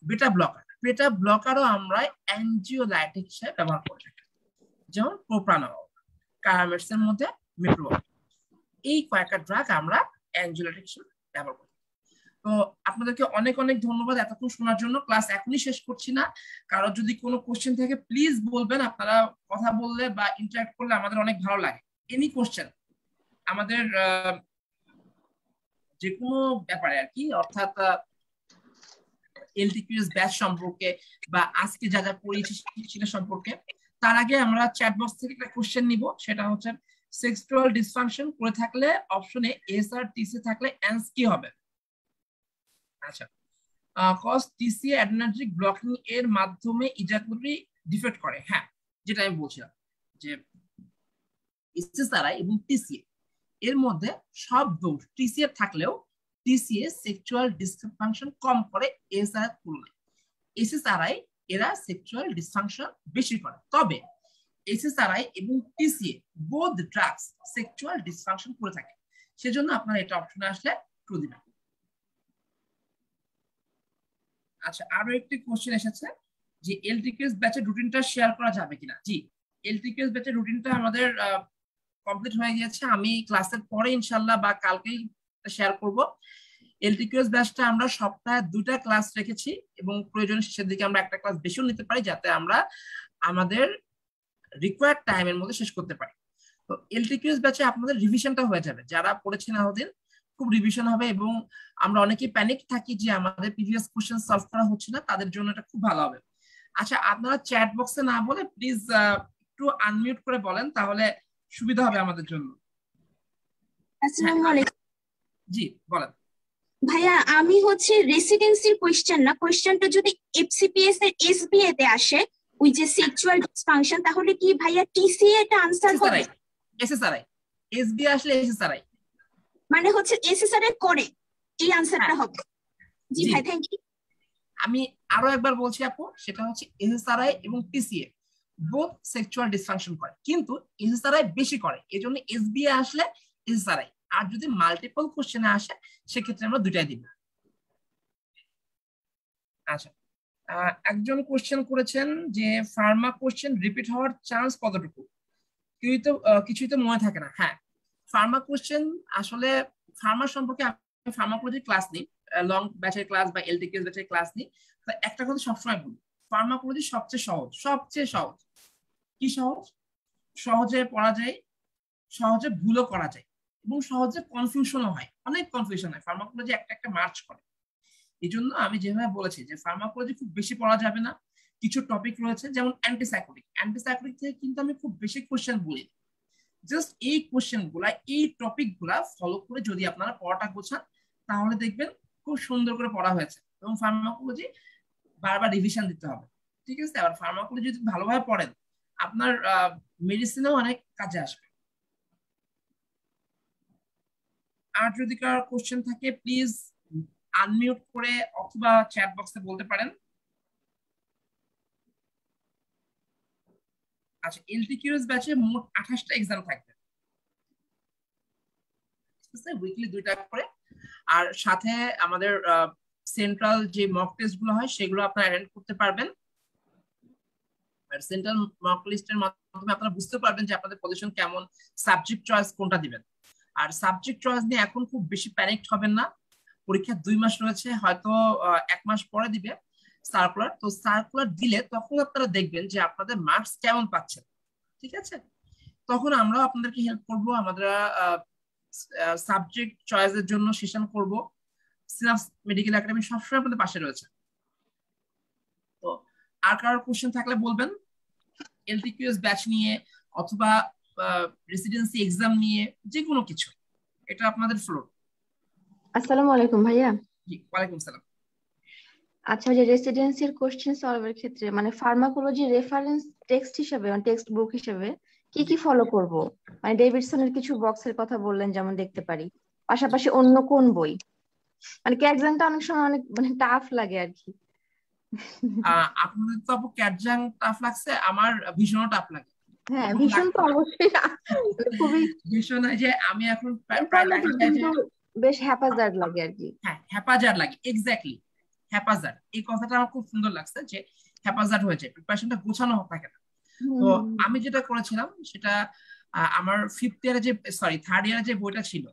বেটা ব্লকার, বেটা ব্লকারও আমরা অ্যানজিওলাইটিক হিসেবে ব্যবহার করে থাকি, যেমন প্রোপ্রানল। কারামেটস এর মধ্যে মেপ্রোল। এই কয়েকটা ড্রাগ আমরা অ্যানজিওলাইটিক হিসেবে ব্যবহার করি। তো আপনাদেরকে অনেক অনেক ধন্যবাদ এতক্ষণ শোনার জন্য। ক্লাস এখনই শেষ করছি না, কারো যদি কোনো কোশ্চেন থাকে প্লিজ বলবেন। আপনারা কথা বললে বা ইন্টারঅ্যাক্ট করলে আমাদের অনেক ভালো লাগে। এনি কোশ্চেন আমাদের যে কোনো ব্যাপারে আর কি, অর্থাৎ এলটিকিউএস ব্যাচ সম্পর্কে বা আজকে যা যা পড়িয়েছি সেটা সম্পর্কে। তার আগে আমরা চ্যাট বক্স থেকে একটা কোশ্চেন নিব, সেটা হচ্ছে সেক্সুয়াল ডিসফাংশন করে থাকলে অপশনে এস আর টিসি থাকলে অ্যান্স কি হবে? আচ্ছা, কজ টিসি অ্যাডেনার্জিক ব্লকিং এর মাধ্যমে ইজাকুলেটরি ডিফেক্ট করে। হ্যাঁ, যেটা আমি বলছিলাম যে এসএসআরআই এবং টিসিএ এর মধ্যে সব দোষ টিসিএ থাকলেও টিসিএ সেক্সুয়াল ডিসফাংশন কম করে এসআরআই তুলনায়। এসএসআরআই এরা সেক্সুয়াল ডিসফাংশন বেশি করে, তবে এসএসআরআই এবং TCA both drugs sexual dysfunction করে থাকে। সেজন্য আপনারা এটা অপশনে আসলে ট্রু দিবেন। আচ্ছা, আরো একটি কোশ্চেন এসেছে যে এলটিকিউএস ব্যাচের রুটিনটা শেয়ার করা যাবে কিনা। জি, এলটিকিউএস ব্যাচের রুটিনটা আমাদের কমপ্লিট হয়ে গিয়েছে। আমি ক্লাসের পরে ইনশাআল্লাহ বা কালকেই শেয়ার করব। এলটিকিউএস ব্যাচটা আমরা সপ্তাহে 2টা ক্লাস রেখেছি এবং প্রয়োজনে শেষের দিকে আমরা একটা ক্লাস বেশিও নিতে পারি, যাতে আমরা আমাদের রিকোয়ার্ড টাইমের মধ্যে শেষ করতে পারি। তো এলটিকিউএস ব্যাচে আপনাদের রিভিশনটা হয়ে যাবে, যারা পড়েছেন আমাদের খুব রিভিশন হবে। এবং আমরা অনেকেই প্যানিক থাকি যে আমাদের প্রিভিয়াস কোশ্চেন সলভ করা হচ্ছে না, তাদের জন্য এটা খুব ভালো হবে। আচ্ছা, আপনারা চ্যাট বক্সে না বলে প্লিজ একটু আনমিউট করে বলেন, তাহলে সুবিধা হবে আমাদের জন্য। আসসালামু আলাইকুম জি বলেন। ভাইয়া, আমি হচ্ছে রেসিডেন্সির কোশ্চেন না, কোশ্চেনটা যদি এফসিপিএস এর এসবিএ তে আসে ওই যে সেক্সুয়াল ডিসফাংশন, তাহলে কি ভাইয়া টিসিএ টা আনসার হবে? এসএসআরআই এসবি আসলে এসএসআরআই মানে হচ্ছে এসএসআরআই করে এই আনসারটা হবে। জি ভাই, থ্যাংক ইউ। আমি আরো একবার বলছি আপু, সেটা হচ্ছে এসএসআরআই এবং টিসিএ বোথ সেক্সুয়াল ডিসফাংশন করে, কিন্তু এসএসআরআই বেশি করে, এজন্য এসবিএ আসলে এসএসআরআই। আর যদি মাল্টিপল কোশ্চেনে আসে সেক্ষেত্রে আমরা দুটাই দিব। আচ্ছা, একজন কোশ্চেন করেছেন যে ফার্মা কোশ্চেন রিপিট হওয়ার চান্স কতটুকু? কিছুই তো মনে থাকে না। হ্যাঁ, ফার্মা কোশ্চেন আসলে ফার্মা সম্পর্কে আমি ফার্মাকোলজি ক্লাস নিই, লং ব্যাচের ক্লাস বা এলটিকিউএস ব্যাচের ক্লাস নিই। তো একটা কথা সবসময় বলি, ফার্মাকোলজি সবচেয়ে সহজ। কি সহজ? সহজে পড়া যায়, সহজে ভুলও করা যায় এবং সহজে কনফিউশনও হয়, অনেক কনফিউশন হয়। ফার্মাকোলজি একটা মার্চ করে। এই জন্য আমি যেভাবে বলেছি যে ফার্মাকোলজি খুব বেশি পড়া যাবে না। কিছু টপিক রয়েছে যেমন অ্যান্টিসাইকোটিক থেকে কিন্তু আমি খুব বেশি কোশ্চেন বলি। জাস্ট এই কোশ্চেন গুলা, এই টপিক গুলা ফলো করে যদি আপনারা পড়াটা গোছান, তাহলে দেখবেন খুব সুন্দর করে পড়া হয়েছে। এবং ফার্মাকোলজি বারবার রিভিশন দিতে হবে, ঠিক আছে? আবার ফার্মাকোলজি যদি ভালোভাবে পড়েন, আপনার মেডিসিনেও অনেক কাজে আসবে। আর যদি কারো কোশ্চেন থাকে প্লিজ আনমিউট করে অথবা চ্যাট বক্সে বলতে পারেন। আচ্ছা, এলটিকিউএস ব্যাচে মোট 28টা এক্সাম থাকবে, উইকলি 2টা করে। আর সাথে আমাদের সেন্ট্রাল যে মক টেস্ট গুলো হয় সেগুলো আপনারা অ্যাটেন্ড করতে পারবেন। আর সেন্ট্রাল মক লিস্টের মাধ্যমে আপনারা বুঝতে পারবেন যে আপনাদের পজিশন কেমন, সাবজেক্ট চয়েস কোনটা দিবেন। আর সাবজেক্ট চয়েস নিয়ে এখন খুব বেশি প্যানিকড হবেন না। পরীক্ষা 2 মাস রয়েছে, হয়তো 1 মাস পরে দিবে সার্কুলার। তো সার্কুলার দিলে তখন আপনারা দেখবেন যে আপনাদের মার্কস কেমন পাচ্ছেন, ঠিক আছে? তখন আমরাও আপনাদেরকে হেল্প করব। আমরা সাবজেক্ট চয়েসের জন্য সেশন করব। সিনাপস মেডিকেল একাডেমি সবসময় আপনাদের পাশে রয়েছে। তো আর কারোর কোশ্চেন থাকলে বলবেন, এলটিকিউএস ব্যাচ নিয়ে অথবা রেসিডেন্সি এক্সাম নিয়ে, যে কোনো কিছু। এটা আপনাদের ফ্লোর। আসসালামু আলাইকুম ভাইয়া। জি, ওয়ালাইকুম সালাম। আচ্ছা, যে রেসিডেন্সির কোশ্চেন সলভের ক্ষেত্রে মানে ফার্মাকোলজি রেফারেন্স টেক্সট হিসেবে মানে টেক্সট বুক হিসেবে কি ফলো করব? মানে ডেভিডসনের কিছু বক্সের কথা বললেন যেমন দেখতে পারি, পাশাপাশি অন্য কোন বই? মানে ক্যাটজাংটা অনেক সময় অনেক মানে টাফ লাগে আর কি। আপনাদের তো আপু ক্যাটজাং টাফ লাগছে, আমার ভীষণ টাফ লাগে। হ্যাঁ, ভীষণ তো অবশ্যই খুবই ভীষণ, যে আমি এখন কিন্তু বেশ হ্যাপাজার্ড লাগে আর কি। হ্যাঁ, হ্যাপাজার্ড লাগে, এক্স্যাক্টলি হ্যাপাজার্ড। এই কথাটা আমার খুব সুন্দর লাগছে যে হ্যাপাজার্ড হয়েছে, প্রিপারেশনটা গোছানো থাকে না। তো আমি যেটা করেছিলাম সেটা আমার থার্ড ইয়ারে যে বইটা ছিল,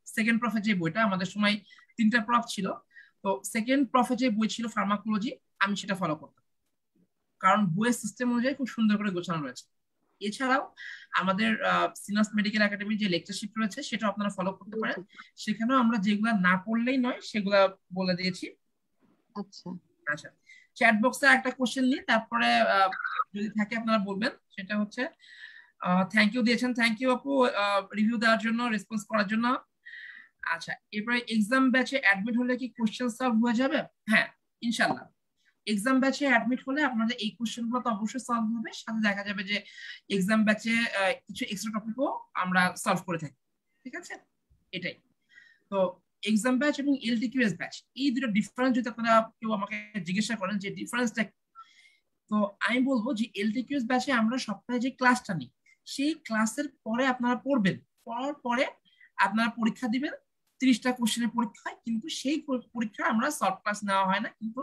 সেকেন্ড প্রফে যে বইটা, আমাদের সময় 3টা প্রফ ছিল। তো সেকেন্ড প্রফে যে বই ছিল ফার্মাকোলজি, আমি সেটা ফলো করতাম, কারণ বইয়ের সিস্টেম অনুযায়ী খুব সুন্দর করে গোছানো রয়েছে। এছাড়াও আমাদের সিনাস মেডিকেল একাডেমির যে লেকচারশিপ রয়েছে সেটা আপনারা ফলো করতে পারেন। সেখানেও আমরা যেগুলা না পড়লেই নয় সেগুলা বলে দিয়েছি। আচ্ছা, আচ্ছা, চ্যাট বক্সে একটা কোশ্চেন নিই, তারপরে যদি থাকে আপনারা বলবেন। সেটা হচ্ছে থ্যাংক ইউ দিয়েছেন, থ্যাংক ইউ আপু রিভিউ দেওয়ার জন্য, রেসপন্স করার জন্য। আচ্ছা, এরপরে এক্সাম ব্যাচে অ্যাডমিট হলে কি কোশ্চেন সলভ হয়ে যাবে? হ্যাঁ, ইনশাল্লাহ। এক্সাম ব্যাচে অ্যাডমিট হলে আপনাদের এই কোশ্চেন গুলো তো অবশ্যই সলভ হবে, সাথে দেখা যাবে যে এক্সাম ব্যাচে কিছু এক্সট্রা টপিকও আমরা সলভ করে থাকি। ঠিক আছে, এটাই তো। এক্সাম ব্যাচ এবং এলটিকিউএস ব্যাচ, এই দুটো ডিফারেন্স যদি আপনারা কেউ আমাকে জিজ্ঞাসা করেন যে ডিফারেন্সটা, তো আমি বলবো যে এলটিকিউএস ব্যাচে আমরা সপ্তাহে যে ক্লাসটা নিই, সেই ক্লাসের পরে আপনারা পড়বেন, পড়ার পরে আপনারা পরীক্ষা দিবেন। 30টা কোশ্চেনের পরীক্ষা হয়, কিন্তু সেই পরীক্ষা আমরা সলভ ক্লাস নেওয়া হয় না, কিন্তু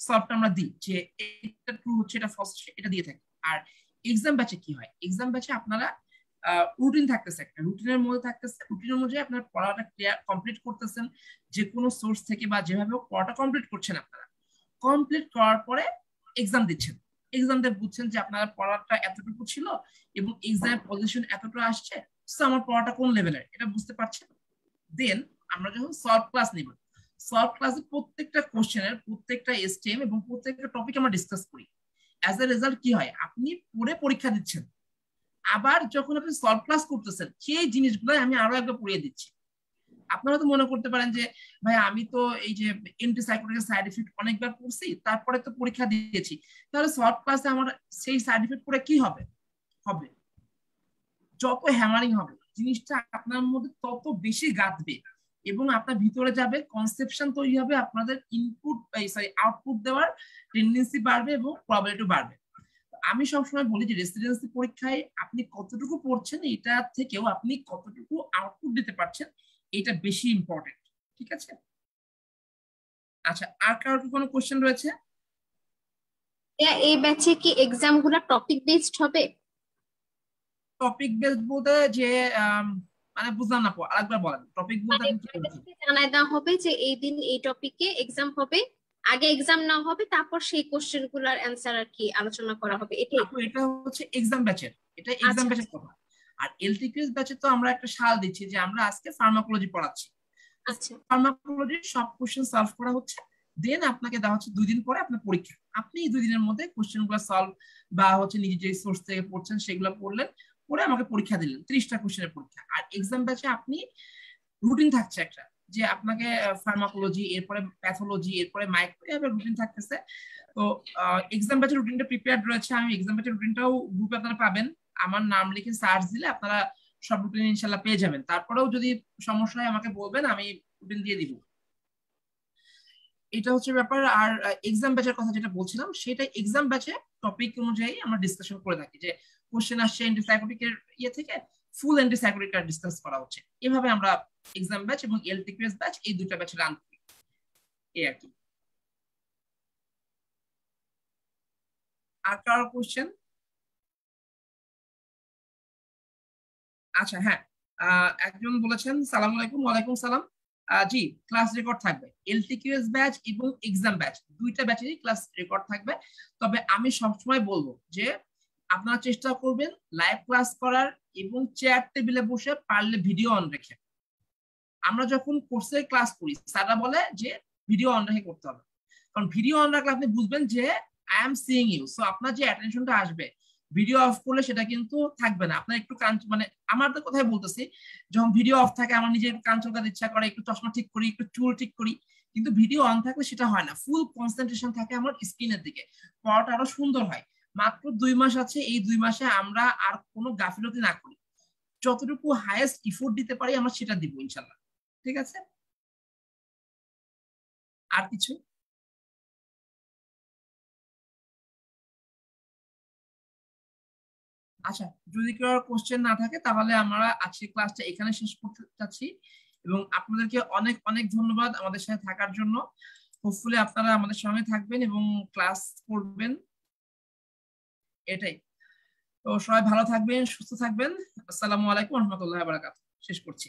সলভটা আমরা দিই, যে এটা ট্রু হচ্ছে, এটা ফলস হচ্ছে, এটা দিয়ে থাকি। আর এক্সাম ব্যাচে কি হয়, এক্সাম ব্যাচে আপনারা রুটিন থাকতেছে, একটা রুটিনের মধ্যে থাকতেছে, রুটিনের অনুযায়ী আপনার পড়াটা ক্লিয়ার কমপ্লিট করতেছেন, যে কোনো সোর্স থেকে বা যেভাবে পড়াটা কমপ্লিট করছেন। আপনারা কমপ্লিট করার পরে এক্সাম দিচ্ছেন, এক্সাম দিয়ে বুঝছেন যে আপনার পড়াটা এতটুকু ছিল এবং এক্সামের পজিশন এতটা আসছে, সো আমার পড়াটা কোন লেভেলের এটা বুঝতে পারছেন। দেন আমরা যখন সলভ ক্লাস নিব, সলভ ক্লাসে প্রত্যেকটা কোশ্চেনের প্রত্যেকটা স্টেম এবং প্রত্যেকটা টপিক আমরা ডিসকাস করি। অ্যাজ এ রেজাল্ট কি হয়, আপনি পড়ে পরীক্ষা দিচ্ছেন, আবার যখন আপনি সলভ ক্লাস করতেছেন সেই জিনিসগুলো আমি আরো একবার পড়িয়ে দিচ্ছি। আপনারা তো মনে করতে পারেন যে ভাই আমি তো এই যে অ্যান্টিসাইকোটিকের সাইড এফেক্ট অনেকবার পড়ছি, তারপরে তো পরীক্ষা দিয়েছি, তাহলে সলভ ক্লাসে আমার সেই সাইড এফেক্ট পড়ে কি হবে? হবে, যত হ্যামারিং হবে জিনিসটা আপনার মধ্যে তত বেশি গাঁথবে এবং আপনার ভিতরে যাবে, কনসেপশন তৈরি হবে, আপনাদের ইনপুট সরি আউটপুট দেওয়ার টেন্ডেন্সি বাড়বে এবং প্রবাবিলিটি বাড়বে। আমি সবসময় বলি যে রেসিডেন্সি পরীক্ষায় আপনি কতটুকু পড়ছেন এটা থেকেও আপনি কতটুকু আউটপুট দিতে পারছেন এটা বেশি ইম্পর্টেন্ট। ঠিক আছে, আচ্ছা, আর কারোর কি কোনো কোশ্চেন রয়েছে? এই ব্যাচে কি এক্সাম গুলো টপিক বেসড হবে? টপিক বেসড বলতে যে মানে বুঝলাম না, আরেকবার বলেন, টপিক বলতে আপনি কি বলছেন? জানাই দেওয়া হবে যে এই দিন এই টপিকে এক্সাম হবে, আগে এক্সাম নেওয়া হবে, তারপর সেই কোশ্চেন গুলার অ্যান্সার আর কি আলোচনা করা হবে, এটাই? আপু এটা হচ্ছে এক্সাম ব্যাচের, এটা এক্সাম ব্যাচের কথা। আর এলটিকিউএস ব্যাচে তো আমরা একটা সাল দিচ্ছি যে আমরা আজকে ফার্মাকোলজি পড়াচ্ছি, আচ্ছা, ফার্মাকোলজির সব কোশ্চেন সলভ করা হচ্ছে, দেন আপনাকে দেওয়া হচ্ছে 2 দিন পরে আপনার পরীক্ষা। আপনি 2 দিনের মধ্যে কোশ্চেন গুলো সলভ বা হচ্ছে নিজে যে সোর্স থেকে পড়ছেন সেগুলো পড়লেন, পরে আমাকে পরীক্ষা দিলেন, 30টা কোশ্চেনের পরীক্ষা। আর এক্সাম ব্যাচে আপনি রুটিন থাকছে একটা, যে আপনাকে ফার্মাকোলজি, এরপরে প্যাথোলজি, এরপরে মাইক্রো, এভাবে রুটিন থাকতেছে। তো এক্সাম ব্যাচের রুটিনটা প্রিপেয়ার্ড রয়েছে, আমি এক্সাম ব্যাচের রুটিনটাও গ্রুপে আপনারা পাবেন, আমার নাম লিখে সার্চ দিলে আপনারা সব রুটিন ইনশাল্লাহ পেয়ে যাবেন। তারপরেও যদি সমস্যা হয় আমাকে বলবেন, আমি রুটিন দিয়ে দিব। এটা হচ্ছে ব্যাপার। আর এক্সাম ব্যাচের কথা যেটা বলছিলাম, সেটা এক্সাম ব্যাচে টপিক অনুযায়ী আমরা ডিসকাশন করে থাকি, যে কোশ্চেন আসছে অ্যান্টিসাইকোটিকের ইয়ে থেকে, ফুল অ্যান্টিসাইকোটিকটা ডিসকাস করা হচ্ছে। এভাবে আমরা এক্সাম ব্যাচ এবং এলটিকিউএস ব্যাচ এই দুইটা ব্যাচে রান করি, এই আর কি। আর কারো কোশ্চেন? আচ্ছা, হ্যাঁ, একজন বলেছেন সালাম আলাইকুম। ওয়ালাইকুম সালাম। জি, ক্লাস রেকর্ড থাকবে, এলটিকিউএস ব্যাচ এবং এক্সাম ব্যাচ দুইটা ব্যাচেরই ক্লাস রেকর্ড থাকবে। তবে আমি সবসময় বলবো যে আপনারা চেষ্টা করবেন লাইভ ক্লাস করার এবং চেয়ার টেবিলে বসে পারলে ভিডিও অন রেখে। আমরা যখন কোর্সে ক্লাস করি স্যাররা বলে যে ভিডিও অন রেখে করতে হবে, কারণ ভিডিও অন রাখলে আপনি বুঝবেন যে I am seeing you, so আপনার যে অ্যাটেনশনটা আসবে, ভিডিও অফ করলে সেটা কিন্তু থাকবে না। আপনার একটু কান, মানে আমার তো কথাই বলতেছি, যখন ভিডিও অফ থাকে আমার নিজের কান চলকাতে ইচ্ছা করে, একটু চশমা ঠিক করি, একটু চুল ঠিক করি, কিন্তু ভিডিও অন থাকলে সেটা হয় না, ফুল কনসেন্ট্রেশন থাকে আমার স্ক্রিনের দিকে, পড়াটা আরো সুন্দর হয়। মাত্র 2 মাস আছে, এই 2 মাসে আমরা আর কোনো গাফিলতি না করি, যতটুকু হাইয়েস্ট ইফোর্ট দিতে পারি আমরা সেটা দিব ইনশাল্লাহ। ঠিক আছে, আর কিছু? আচ্ছা, যদি কেউ কোশ্চেন না থাকে তাহলে আমরা আজকের ক্লাসটা এখানে শেষ করতে চাচ্ছি, এবং আপনাদেরকে অনেক অনেক ধন্যবাদ আমাদের সাথে থাকার জন্য। হোপফুলি আপনারা আমাদের সঙ্গে থাকবেন এবং ক্লাস করবেন, এটাই। তো সবাই ভালো থাকবেন, সুস্থ থাকবেন। আসসালামু আলাইকুম ওয়া রাহমাতুল্লাহি ওয়া বারাকাতুহু। শেষ করছি।